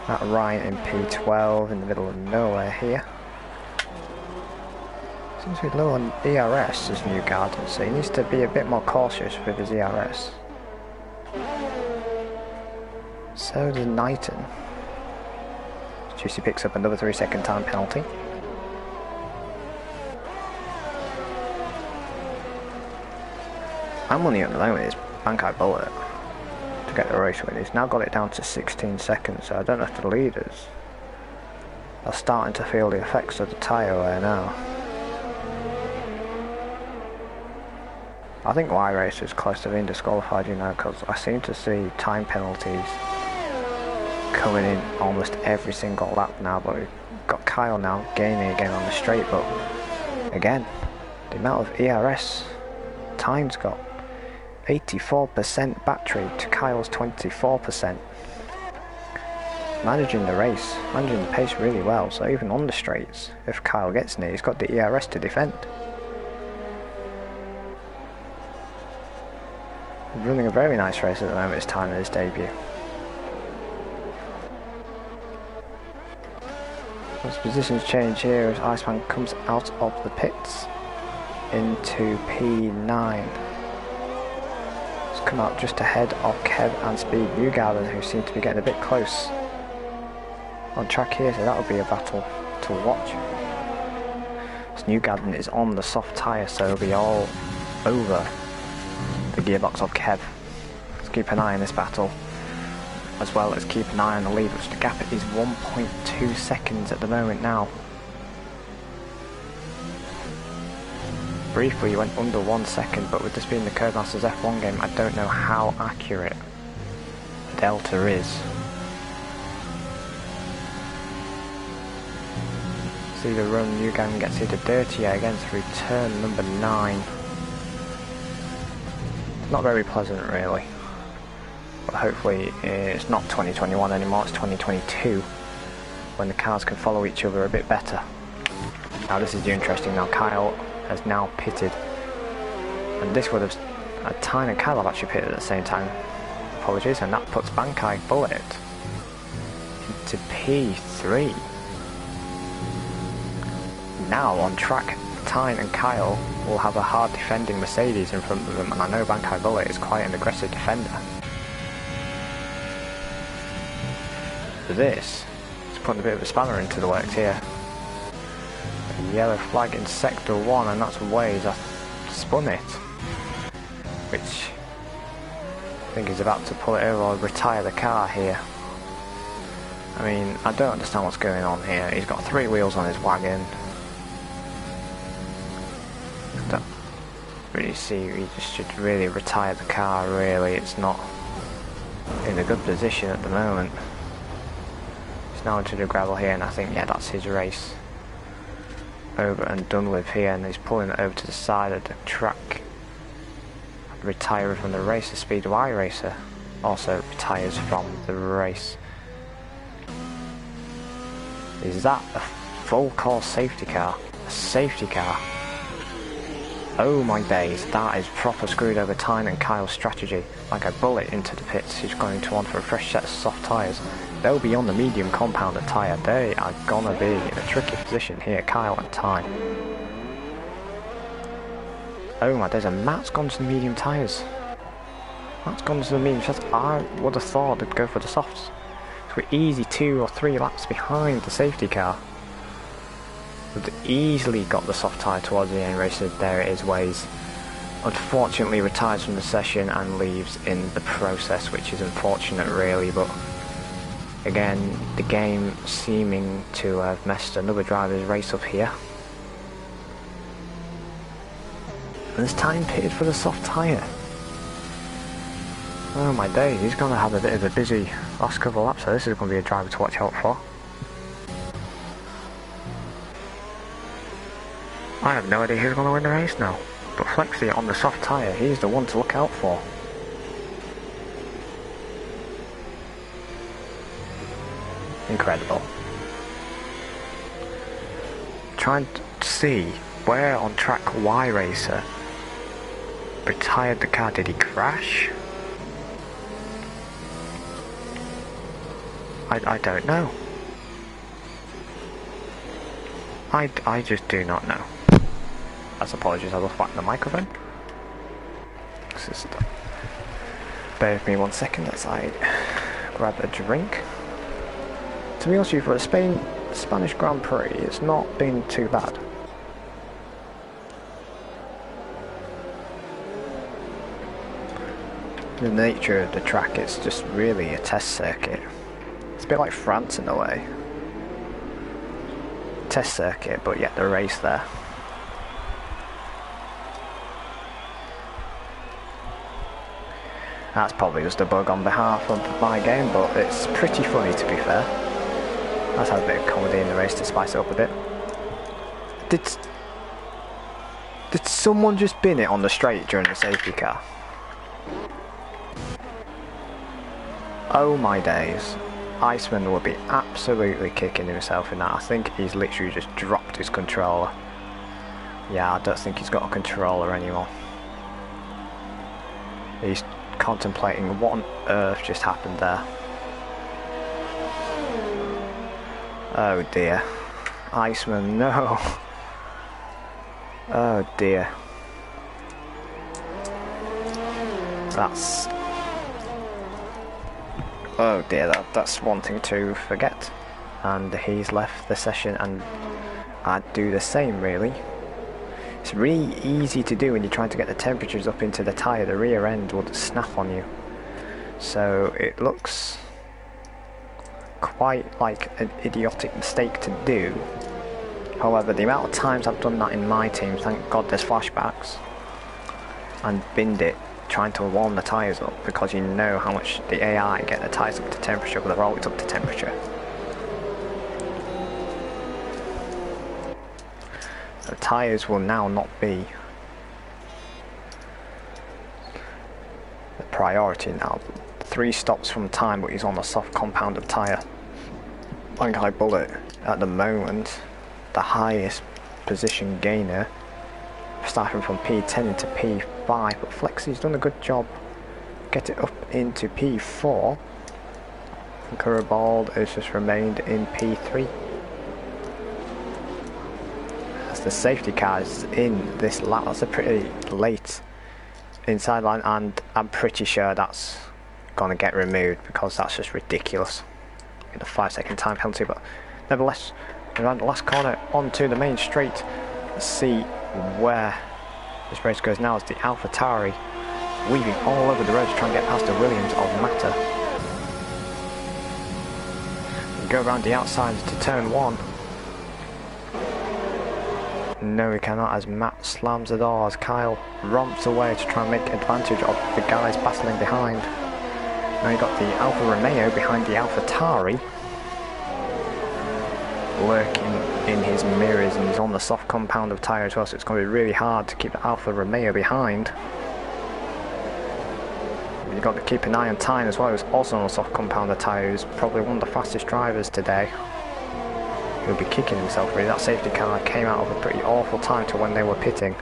S1: That Ryan in P12 in the middle of nowhere here. Seems to be low on ERS, this new Garden, so he needs to be a bit more cautious with his ERS. So does Knighton. Juicy picks up another 3-second time penalty. I'm running at the moment is Bankai Bullet to get the race win. He's now got it down to 16 seconds, so I don't know if the leaders are starting to feel the effects of the tyre wear now. I think Y Racer is close to being disqualified, you know, because I seem to see time penalties coming in almost every single lap now, but we've got Kyle now gaining again on the straight, but again, the amount of ERS time's got 84% battery to Kyle's 24%. Managing the race, managing the pace really well, so even on the straights, if Kyle gets near, he's got the ERS to defend. Running a very nice race at the moment, it's time of his debut. As positions change here as Iceman comes out of the pits into P9. He's come out just ahead of Kev and Speed Newgarden, who seem to be getting a bit close on track here, so that'll be a battle to watch. As Newgarden is on the soft tyre, so he'll be all over the gearbox of Kev. Let's keep an eye on this battle, as well as keep an eye on the lead, which the gap is 1.2 seconds at the moment now. Briefly he went under 1 second, but with this being the Codemasters F1 game, I don't know how accurate the delta is. See the run, Newgarden gets hit dirty again through turn number 9. Not very pleasant really, but hopefully it's not 2021 anymore, it's 2022, when the cars can follow each other a bit better. Now this is interesting. Now Kyle has now pitted, and this would have, Tyne and Kyle have actually pitted at the same time, apologies, and that puts Bankai Bullet into P3. Now on track, Tyne and Kyle will have a hard defending Mercedes in front of them, and I know Bankai Bullet is quite an aggressive defender. So this is putting a bit of a spanner into the works here. A yellow flag in sector 1, and that's Waze. I spun it, which I think he's about to pull it over or retire the car here. I mean, I don't understand what's going on here. He's got 3 wheels on his wagon. Don't really see, he just should really retire the car, really. It's not in a good position at the moment. He's now into the gravel here, and I think, yeah, that's his race over and done with here, and he's pulling it over to the side of the track. Retiring from the race. The Speed Y Racer also retires from the race. Is that a full course safety car? A safety car? Oh my days, that is proper screwed over Tyne and Kyle's strategy. Like a bullet into the pits. He's going to want for a fresh set of soft tyres. They'll be on the medium compounded tyre. They are gonna be in a tricky position here, Kyle and Tyne. Oh my days, and Matt's gone to the medium tyres. Matt's gone to the medium tyres. I would have thought they'd go for the softs. So we're easy 2 or 3 laps behind the safety car. We've easily got the soft tyre towards the end race. There it is, Waze. Unfortunately retires from the session and leaves in the process, which is unfortunate really, but again, the game seeming to have messed another driver's race up here. And there's Tyne pitted for the soft tyre. Oh my days, he's going to have a bit of a busy last couple of laps, so this is going to be a driver to watch out for. I have no idea who's going to win the race now, but Flexi on the soft tyre, he's the one to look out for. Incredible. Trying to see where on track Y Racer retired the car. Did he crash? I don't know. I just do not know. That's apologies, I will find the microphone. Just bear with me 1 second as I grab a drink. To be honest with you, for the Spanish Grand Prix, it's not been too bad. The nature of the track, it's just really a test circuit. It's a bit like France in a way. Test circuit, but yet the race there. That's probably just a bug on behalf of my game, but it's pretty funny to be fair. Let's have a bit of comedy in the race to spice it up a bit. Did someone just bin it on the straight during the safety car? Oh my days. Iceman would be absolutely kicking himself in that. I think he's literally just dropped his controller. Yeah, I don't think he's got a controller anymore. He's contemplating what on earth just happened there. Oh dear. Iceman, no. Oh dear. That's... Oh dear, that's one thing to forget. And he's left the session, and I'd do the same really. It's really easy to do when you're trying to get the temperatures up into the tyre. The rear end would snap on you. So it looks quite like an idiotic mistake to do. However, the amount of times I've done that in my team, thank God there's flashbacks, and binned it trying to warm the tyres up, because you know how much the AI get the tyres up to temperature, but they're always up to temperature. The tyres will now not be the priority now. 3 stops from time, but he's on a soft compounded tyre. Like I bullet at the moment, the highest position gainer, starting from P10 into P5, but Flexy's done a good job. Get it up into P4. And Curabald has just remained in P3. The safety car is in this lap. That's a pretty late inside line, and I'm pretty sure that's gonna get removed because that's just ridiculous. In a 5-second time penalty, but nevertheless, around the last corner onto the main straight. Let's see where this race goes now as the AlphaTauri weaving all over the road to try and get past the Williams of Mata. We go around the outside to turn 1. No, we cannot, as Matt slams the door as Kyle romps away to try and make advantage of the guys battling behind. Now you got the Alfa Romeo behind the AlphaTauri, lurking in his mirrors, and he's on the soft compound of tyre as well, so it's going to be really hard to keep the Alfa Romeo behind. You've got to keep an eye on Tyne as well, who's also on a soft compound of tyre, who's probably one of the fastest drivers today. He'll be kicking himself really. That safety car came out of a pretty awful time to when they were pitting.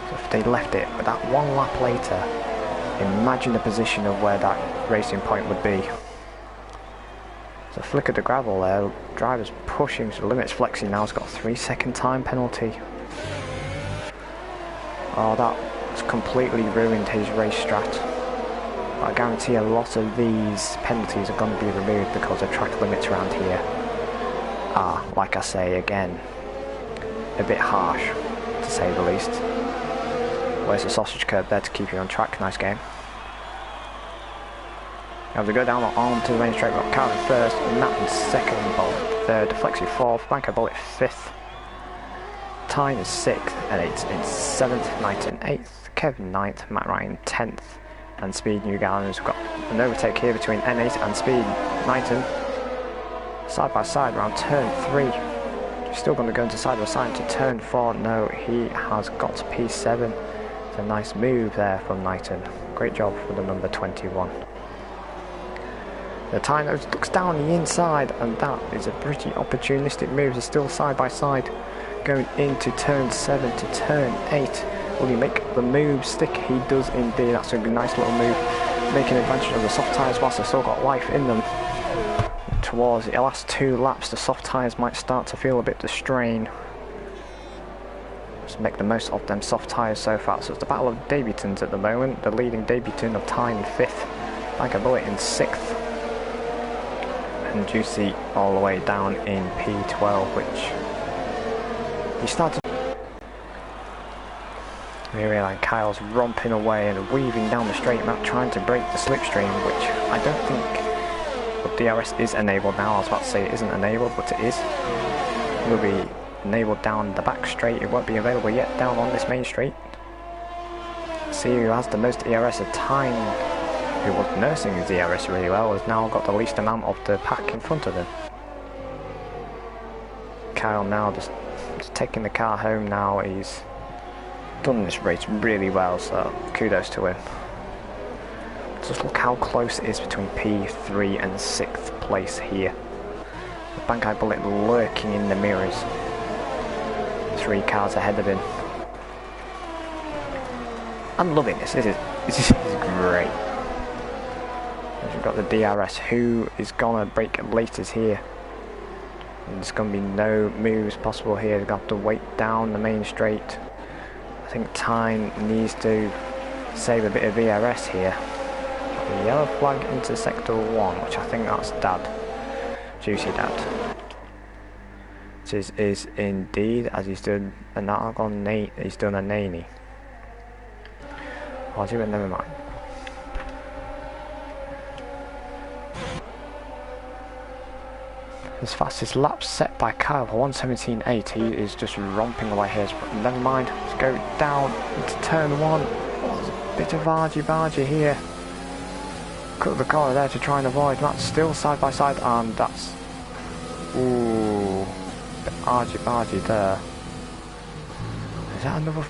S1: So if they left it, but that 1 lap later, imagine the position of where that racing point would be. So flick of the gravel there, drivers pushing to the limits. Flexi now's got a 3-second time penalty. Oh, that's completely ruined his race strat. But I guarantee a lot of these penalties are going to be removed because of track limits around here. Like I say again, a bit harsh to say the least. Where's the sausage curb there to keep you on track? Nice game. Now we go down onto the main straight, we've got Calvin first, Matt in second, Bullet third, Flexi fourth, Banco Bullet fifth, Tyne is sixth, and it's in seventh, Knighton eighth, Kevin ninth, Matt Ryan 10th, and Speed New Gallons. We've got an overtake here between N8 and Speed Knighton. Side by side around turn 3. Still going to go into side by side to turn 4. No, he has got P7. It's a nice move there from Knighton. Great job for the number 21. The time looks down the inside, and that is a pretty opportunistic move. They're still side by side going into turn 7 to turn 8. Will he make the move stick? He does indeed. That's a nice little move, making advantage of the soft tyres whilst they've still got life in them. Towards the last 2 laps, the soft tyres might start to feel a bit the strain. Just make the most of them soft tyres so far. So it's the battle of debutants at the moment. The leading debutant of time in 5th, like a bullet in 6th. and Juicy all the way down in P12, which he started. Here we are, Kyle's romping away and weaving down the straight map, trying to break the slipstream, which I don't think. Well, DRS is enabled now. I was about to say it isn't enabled, but it is. It will be enabled down the back straight. It won't be available yet down on this main straight. See who has the most DRS at time, who was nursing his DRS really well, has now got the least amount of the pack in front of him. Kyle now just taking the car home now. He's done this race really well, so kudos to him. Just look how close it is between P3 and 6th place here. The Bankai Bullet lurking in the mirrors. 3 cars ahead of him. I'm loving this. This is great. We've got the DRS. Who is gonna break laters here? And there's gonna be no moves possible here. They're gonna have to wait down the main straight. I think Tyne needs to save a bit of VRS here. The yellow flag into sector 1, which I think that's Dad. Juicy Dad. It is indeed, as he's done he's done a nanny. I'll do it, never mind. His fastest lap set by Kyle for 1:17.8. He is just romping away here. Never mind. Let's go down into turn 1. Oh, there's a bit of argy-bargy here. Cut the corner there to try and avoid. Matt's still side by side, and that's... Ooh. Bit argy-bargy there. Is that another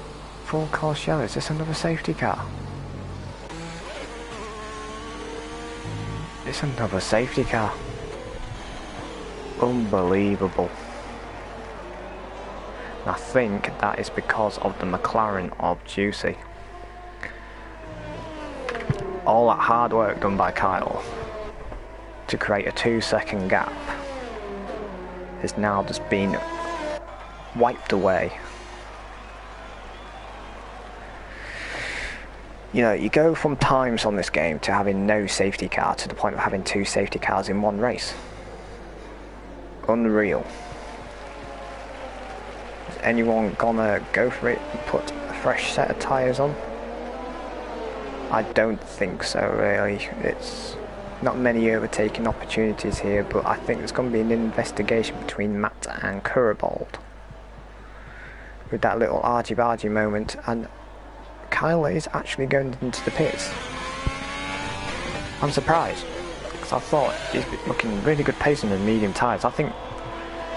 S1: full course yellow? Is this another safety car? It's another safety car. Unbelievable. And I think that is because of the McLaren of Juicy. All that hard work done by Kyle to create a 2-second gap has now just been wiped away. You know, you go from times on this game to having no safety car to the point of having 2 safety cars in one race. Unreal. Is anyone gonna go for it and put a fresh set of tyres on? I don't think so, really. It's not many overtaking opportunities here, but I think there's going to be an investigation between Matt and Curribold with that little argy-bargy moment, and Kyle is actually going into the pits. I'm surprised, because I thought he's looking really good pace in the medium tyres. I think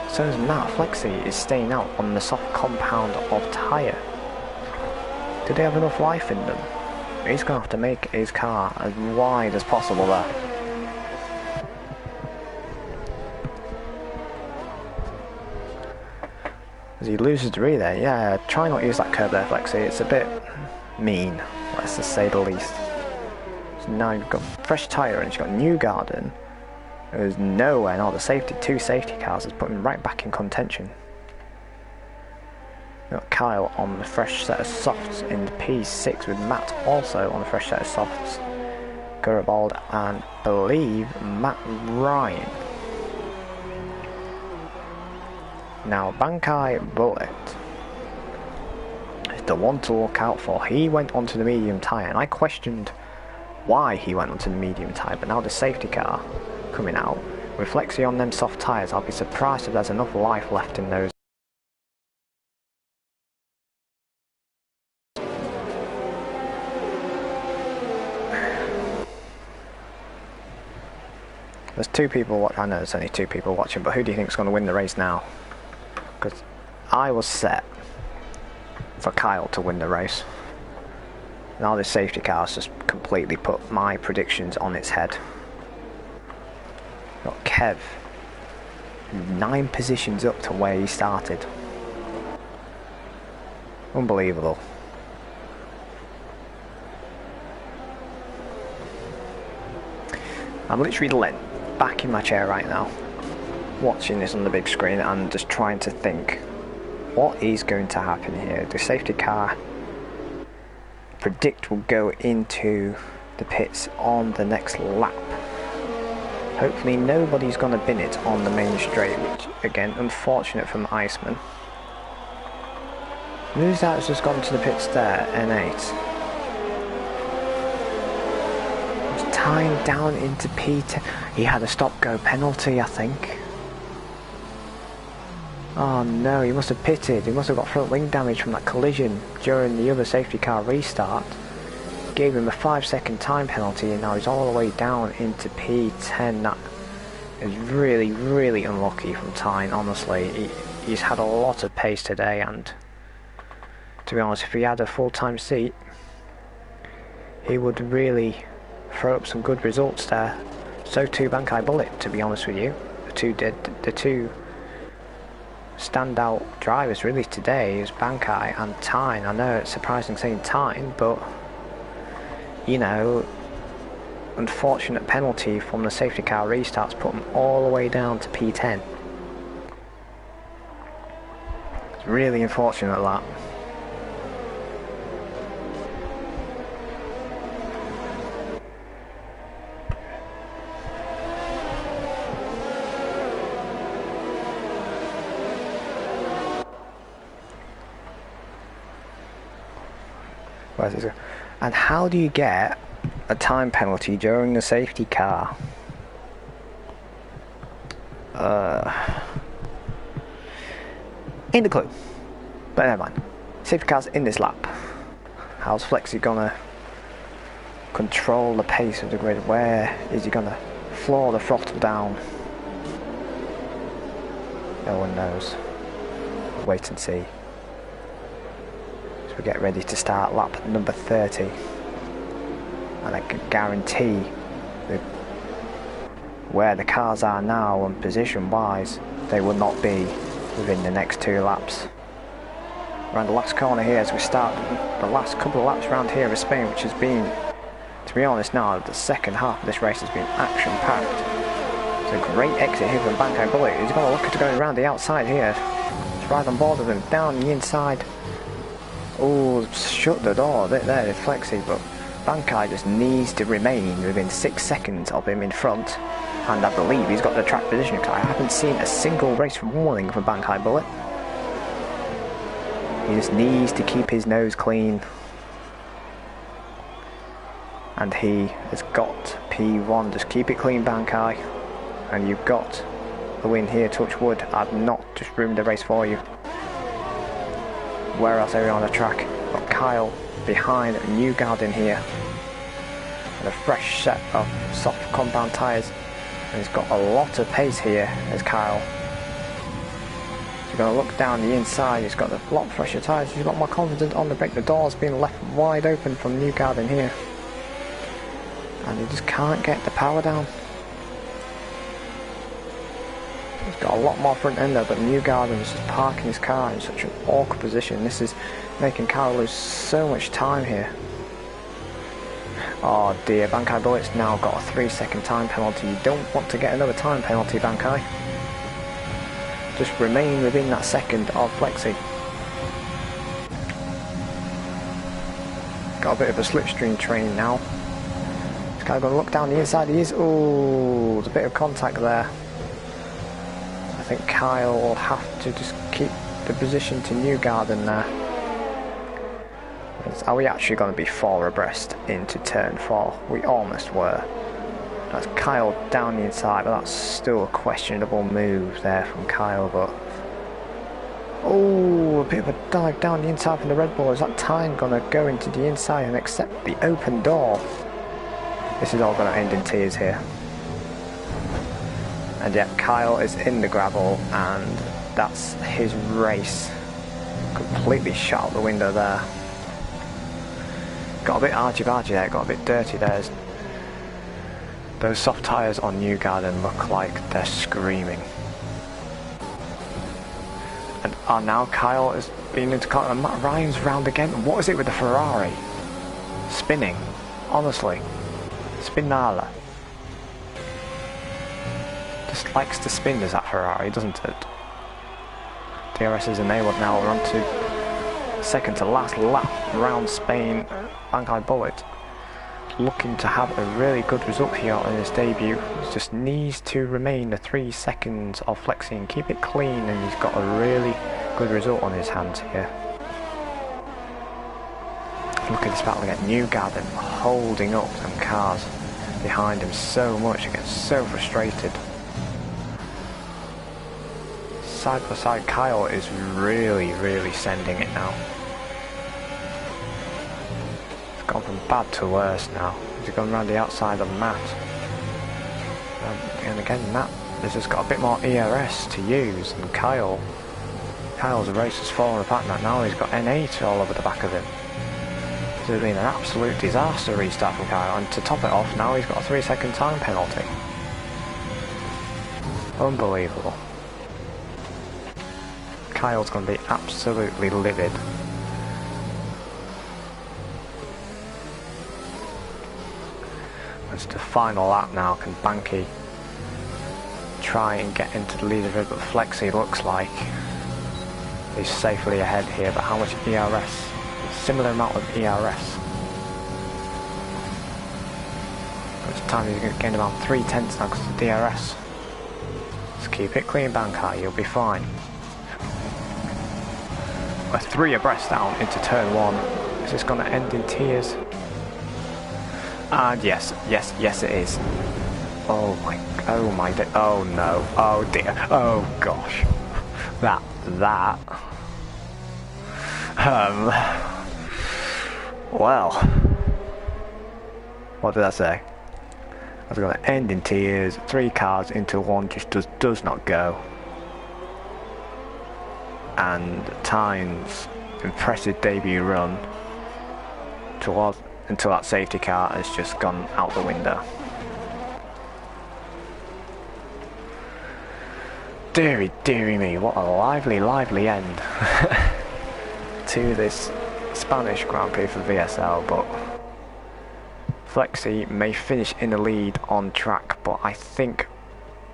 S1: so is Matt. Flexi is staying out on the soft compound of tyre. Do they have enough life in them? He's going to have to make his car as wide as possible there. As he loses the relay, yeah, try not to use that curb there, Flexi. It's a bit mean, let's just say the least. So now you've got fresh tyre and you've got New Garden. There's nowhere, and all the 2 safety cars is putting right back in contention. We've got Kyle on the fresh set of softs in P6 with Matt also on the fresh set of softs. Curribold and believe Matt Ryan. Now Bankai Bullet is the one to look out for. He went onto the medium tyre, and I questioned why he went onto the medium tyre, but now the safety car coming out with Flexi on them soft tyres, I'll be surprised if there's enough life left in those. There's 2 people I know there's only 2 people watching, but who do you think is going to win the race now? Because I was set for Kyle to win the race. Now this safety car has just completely put my predictions on its head. Got Kev 9 positions up to where he started. Unbelievable. I'm literally back in my chair right now, watching this on the big screen and just trying to think what is going to happen here. The safety car predict will go into the pits on the next lap. Hopefully nobody's going to bin it on the main straight, which again, unfortunate from Iceman. Who's that has just gone to the pits there? N8. It's tying down into P10. He had a stop-go penalty, I think. Oh no, he must have pitted. He must have got front wing damage from that collision during the other safety car restart. Gave him a 5-second time penalty, and now he's all the way down into P10. That is really, really unlucky from Tyne, honestly. He's had a lot of pace today, and to be honest, if he had a full-time seat, he would really throw up some good results there. So too Bankai Bullet, to be honest with you. The two standout drivers really today is Bankai and Tyne. I know it's surprising saying Tyne, but you know, unfortunate penalty from the safety car restarts put him all the way down to P10. It's really unfortunate that. Where's this? And how do you get a time penalty during the safety car? Ain't a clue. But never mind. Safety car's in this lap. How's Flexi gonna control the pace of the grid? Where is he gonna floor the throttle down? No one knows. Wait and see. We get ready to start lap number 30, and I can guarantee where the cars are now and position wise, they will not be within the next 2 laps. Around the last corner here as we start the last couple of laps around here of Spain, which has been, to be honest now, the second half of this race has been action packed. It's a great exit here from Bankai Bullet. He's going to look at going around the outside here. It's right on board with him, down the inside. Oh, shut the door a bit there with Flexi, but Bankai just needs to remain within 6 seconds of him in front, and I believe he's got the track position. I haven't seen a single race warning for Bankai Bullet. He just needs to keep his nose clean, and he has got P1. Just keep it clean, Bankai, and you've got the win here. Touch wood. I've not just ruined the race for you. Where else are we on the track? Got Kyle behind Newgarden here, and a fresh set of soft compound tyres, and he's got a lot of pace here as Kyle. So you're going to look down the inside, he's got a lot fresher tyres, he's got more confidence on the brake. The door's been left wide open from Newgarden here, and he just can't get the power down. He's got a lot more front end there, but Newgarden is just parking his car in such an awkward position. This is making Kyle lose so much time here. Oh dear, Bankai Bullet's now got a 3-second time penalty. You don't want to get another time penalty, Bankai. Just remain within that second of Flexi. Got a bit of a slipstream train now. This guy's going to look down the inside. He is. Oh, there's a bit of contact there. I think Kyle will have to just keep the position to Newgarden there. Are we actually going to be 4 abreast into turn 4? We almost were. That's Kyle down the inside, but that's still a questionable move there from Kyle. But oh, a bit of a dive down the inside from the Red Bull. Is that Tyne going to go into the inside and accept the open door? This is all going to end in tears here. And yet Kyle is in the gravel, and that's his race. Completely shot out the window there. Got a bit argy-bargy there, got a bit dirty there. Those soft tyres on Newgarden look like they're screaming. And now Kyle has been into contact, and Matt Ryan's round again. What is it with the Ferrari? Spinning, honestly. Spinala. Just likes to spin, does that Ferrari, doesn't it? DRS is enabled now. We're on to second to last lap around Spain. Bankai Bullet looking to have a really good result here on his debut. He just needs to remain the 3 seconds of Flexi and keep it clean, and he's got a really good result on his hands here. Look at this battle again. Newgarden holding up some cars behind him so much. He gets so frustrated. Side by side, Kyle is really sending it now. It's gone from bad to worse now. He's gone around the outside of Matt. And again, Matt has just got a bit more ERS to use than Kyle. Kyle's race has fallen apart now. He's got N8 all over the back of him. It's been an absolute disaster restart from Kyle, and to top it off, now he's got a 3-second time penalty. Unbelievable. Kyle's going to be absolutely livid. It's the final lap now. Can Banky try and get into the leaderboard? But Flexi looks like he's safely ahead here, but how much ERS? Similar amount of ERS. This time he's going to gain about 3/10 now because of DRS. Just keep it clean, Bankai, you'll be fine. We're 3 abreast down into turn 1. Is this going to end in tears? And yes it is. Oh no, oh dear, oh gosh. That. Well, what did I say? I was going to end in tears. 3 cars into 1 just does not go. And Tyne's impressive debut run until that safety car has just gone out the window. Deary me, what a lively end to this Spanish Grand Prix for VSL, but Flexi may finish in the lead on track, but I think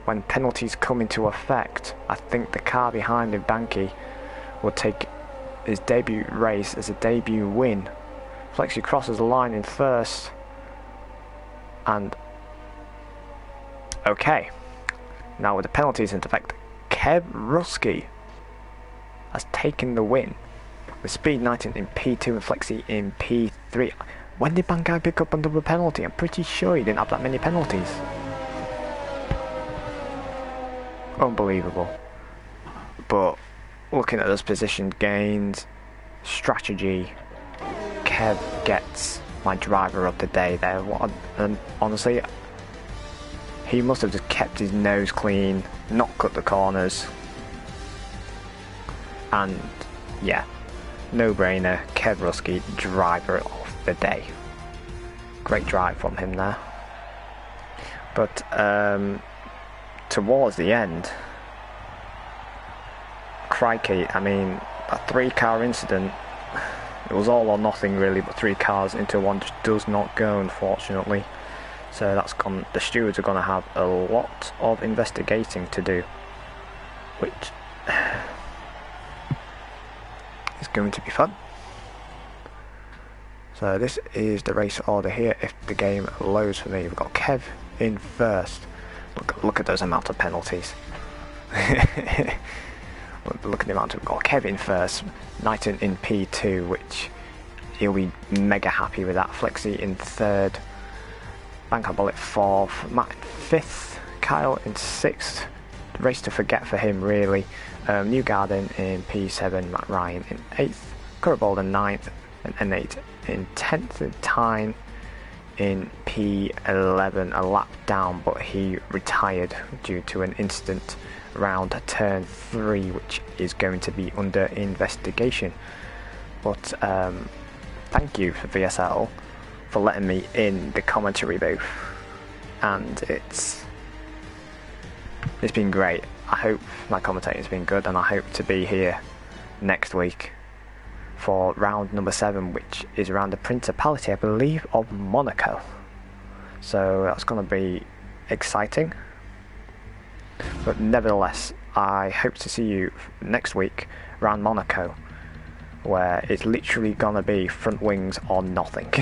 S1: when penalties come into effect, I think the car behind him, Banky, will take his debut race as a debut win. Flexi crosses the line in first, and okay, now with the penalties into effect, Kev Rusky has taken the win with Speed 19 in P2 and Flexi in P3. When did Bankai pick up under a penalty? I'm pretty sure he didn't have that many penalties. Unbelievable. But looking at those position gains, strategy, Kev gets my driver of the day there. And honestly, he must have just kept his nose clean, not cut the corners, and yeah, no brainer. Kev Rusky, driver of the day. Great drive from him there. But towards the end, crikey, I mean, a 3-car incident, it was all or nothing really, but 3 cars into 1 just does not go, unfortunately. So that's gone. The stewards are going to have a lot of investigating to do, which is going to be fun. So this is the race order here. If the game loads for me, we've got Kev in first. Look at those amount of penalties. Look at the amount we've got. Kev in first, Knighton in P2, which he'll be mega happy with that. Flexi in third, Bankai Bullet 4th, Matt in 5th, Kyle in 6th. Race to forget for him really. Newgarden in P7, Matt Ryan in 8th, Currebold in 9th, and N8 in 10th, and Tyne in P11, a lap down, but he retired due to an incident around turn 3, which is going to be under investigation. But thank you for VSL for letting me in the commentary booth, and it's been great. I hope my commentating's been good, and I hope to be here next week for round number 7, which is around the Principality, I believe, of Monaco. So that's going to be exciting. But nevertheless, I hope to see you next week around Monaco, where it's literally going to be front wings or nothing.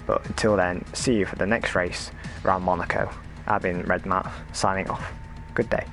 S1: But until then, see you for the next race around Monaco. I've been Red Matt, signing off. Good day.